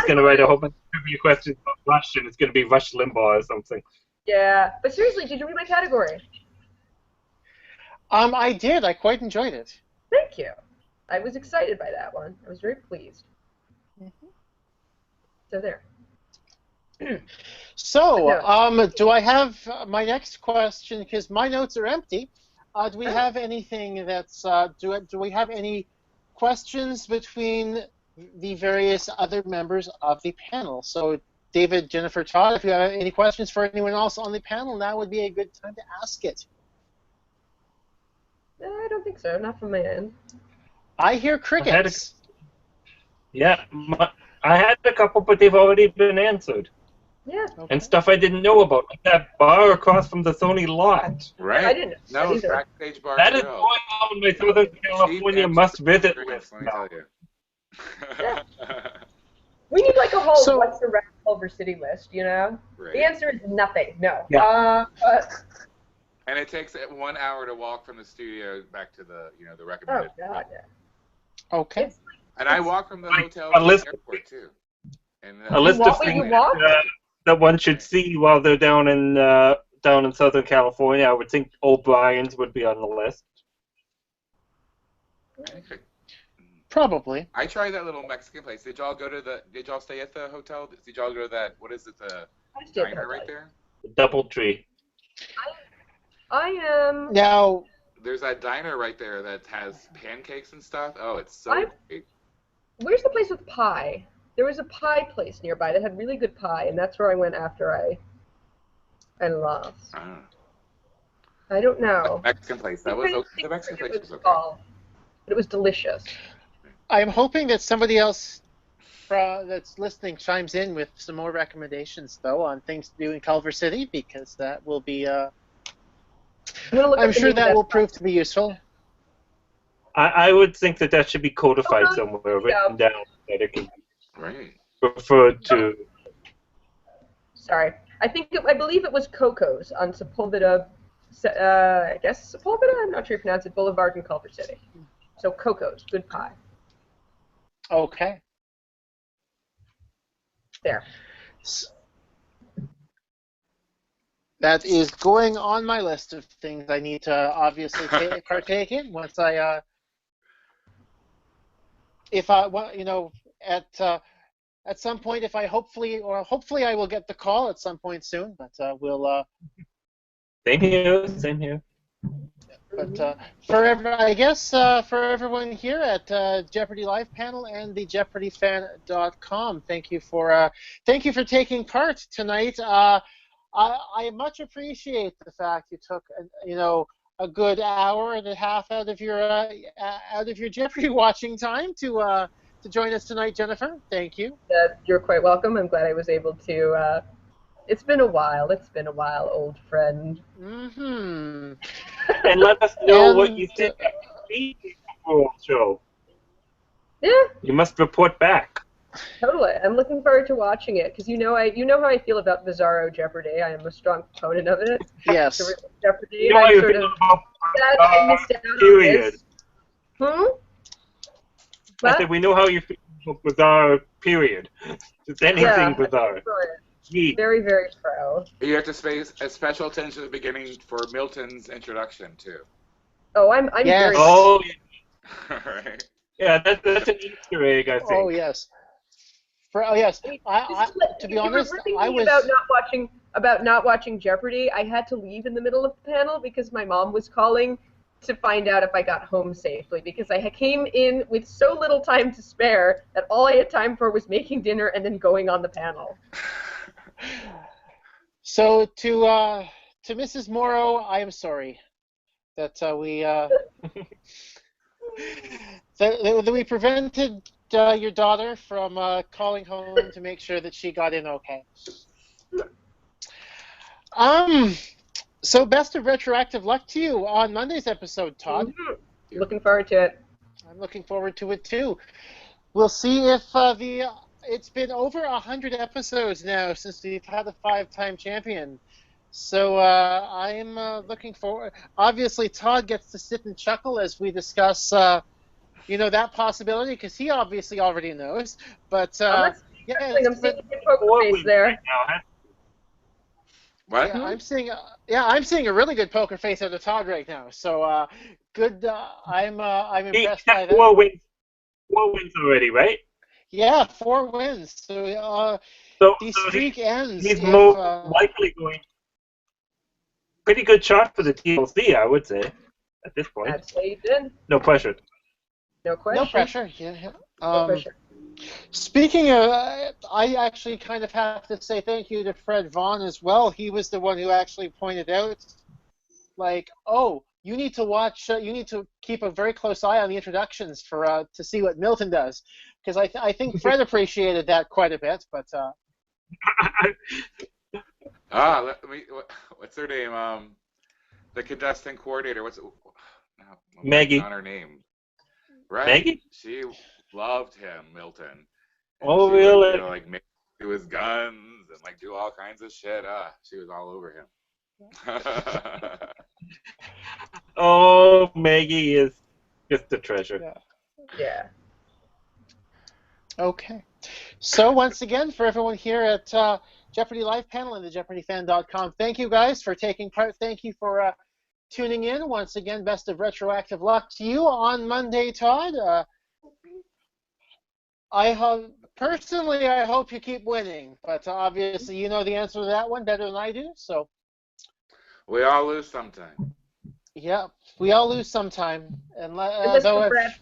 gonna write a whole bunch of trivia questions about Rush, and it's gonna be Rush Limbaugh or something. Yeah, but seriously, did you read my category? I did. I quite enjoyed it. Thank you. I was excited by that one. I was very pleased. Mm-hmm. So there. So, do I have my next question? Because my notes are empty. Do we have anything that's? Do we have any questions between the various other members of the panel? So, David, Jennifer, Todd, if you have any questions for anyone else on the panel, now would be a good time to ask it. I don't think so. Not from my end. I hear crickets. I had a couple, but they've already been answered. Yeah. Okay. And stuff I didn't know about, like that bar across from the Sony lot. Right. I didn't know No, either. backstage bar. That is going on my Southern California must-visit list Let me now. tell you. We need like a whole So- what's around Culver City list, Right. The answer is nothing. No. Yeah. And it takes 1 hour to walk from the studio back to the Oh recommended. God. Yeah. Okay. And I walk from the hotel a to list- the airport too. And A list of Wait, you things walk? that one should see while they're down in Southern California. I would think O'Brien's would be on the list. Probably. I tried that little Mexican place. Did y'all stay at the hotel? Did y'all go to that? What is it? The I stayed at the diner right hotel. there. The Doubletree. I am. Now, There's that diner right there that has pancakes and stuff. Oh, it's so I- great. Where's the place with pie? There was a pie place nearby that had really good pie, and that's where I went after I lost. I don't know. Mexican place. That was the Mexican place was okay. But it was delicious. I'm hoping that somebody else that's listening chimes in with some more recommendations, though, on things to do in Culver City, because that will be. I'm sure that will prove to be useful. I would think that should be codified no, somewhere, yeah. written down, that it can be Right. referred to. Sorry. I believe it was Coco's on Sepulveda, I guess Sepulveda? I'm not sure you pronounce it, Boulevard in Culver City. So Coco's, good pie. Okay. There. That is going on my list of things I need to obviously partake in once I, if I, at some point, if I hopefully I will get the call at some point soon, but we'll. Same here. But for everyone here at Jeopardy Live Panel and the JeopardyFan.com, thank you for taking part tonight. I much appreciate the fact you took a good hour and a half out of your Jeopardy watching time to to join us tonight, Jennifer. Thank you. You're quite welcome. I'm glad I was able to. It's been a while. Old friend. Mm-hmm. And let us know And, what you think of the World Show. Yeah, You must report back. totally. I'm looking forward to watching it because you know how I feel about Bizarro Jeopardy. I am a strong proponent of it. yes. The real Jeopardy, You know and how I'm you sort feel of about sad that I missed out on period. this. Hmm? I What? said we know how you feel about bizarre. Period. Just anything Yeah, bizarre. Gee. very, very pro. You have to pay a special attention at the beginning for Milton's introduction too. Oh, I'm Yes. very. Oh, Right. yeah. That's an Easter egg, I think. Oh, yes. Yes. To be honest, I was... about not watching Jeopardy. I had to leave in the middle of the panel because my mom was calling to find out if I got home safely because I came in with so little time to spare that all I had time for was making dinner and then going on the panel. So to Mrs. Morrow, I am sorry that that we prevented your daughter from calling home to make sure that she got in okay. So best of retroactive luck to you on Monday's episode, Todd. Mm-hmm. Looking forward to it. I'm looking forward to it too. We'll see if it's been over 100 episodes now since we've had a 5-time champion. So I'm looking forward. Obviously, Todd gets to sit and chuckle as we discuss, that possibility because he obviously already knows. But I'm seeing a poker face there. What? Yeah, I'm seeing a really good poker face out of Todd right now. So good. I'm impressed by that. 4 wins. 4 wins already, right? Yeah, 4 wins. So the streak ends. He's most likely going. Pretty good shot for the TLC, I would say, at this point. I'd say you did. No pressure. No question. No pressure. Yeah. No pressure. Speaking of, I actually kind of have to say thank you to Fred Vaughn as well. He was the one who actually pointed out, like, oh, you need to watch, you need to keep a very close eye on the introductions for to see what Milton does, because I think Fred appreciated that quite a bit. But what's her name? The contestant coordinator. Maggie. Not her name. Right. Maggie? She loved him, Milton. And oh, she really? Would, like make do his guns and like do all kinds of shit. She was all over him. Oh, Maggie is just a treasure. Yeah. Okay. So once again, for everyone here at Jeopardy Live Panel and the JeopardyFan.com, thank you guys for taking part. Thank you for tuning in. Once again, best of retroactive luck to you on Monday, Todd. I hope you keep winning, but obviously you know the answer to that one better than I do. So we all lose sometime. Yeah, we all lose sometime, Unless you're Brad Rutter.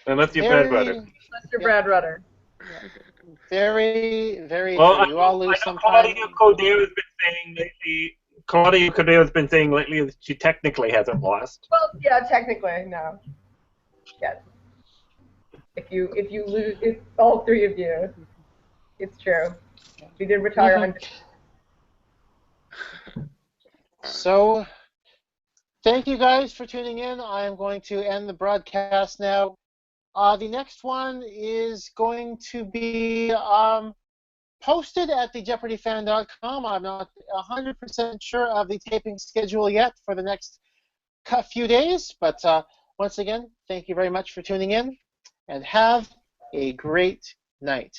Unless you're Brad Rutter. Unless you're Brad Rutter. Yeah. Very, very well, true. You all lose sometime. Claudia Cordero has been saying lately that she technically hasn't lost. Well, yeah, technically, no. Yes. If you lose, if all three of you, it's true. We did retire 100. So, thank you guys for tuning in. I am going to end the broadcast now. The next one is going to be posted at the JeopardyFan.com. I'm not 100% sure of the taping schedule yet for the next few days, but once again, thank you very much for tuning in, and have a great night.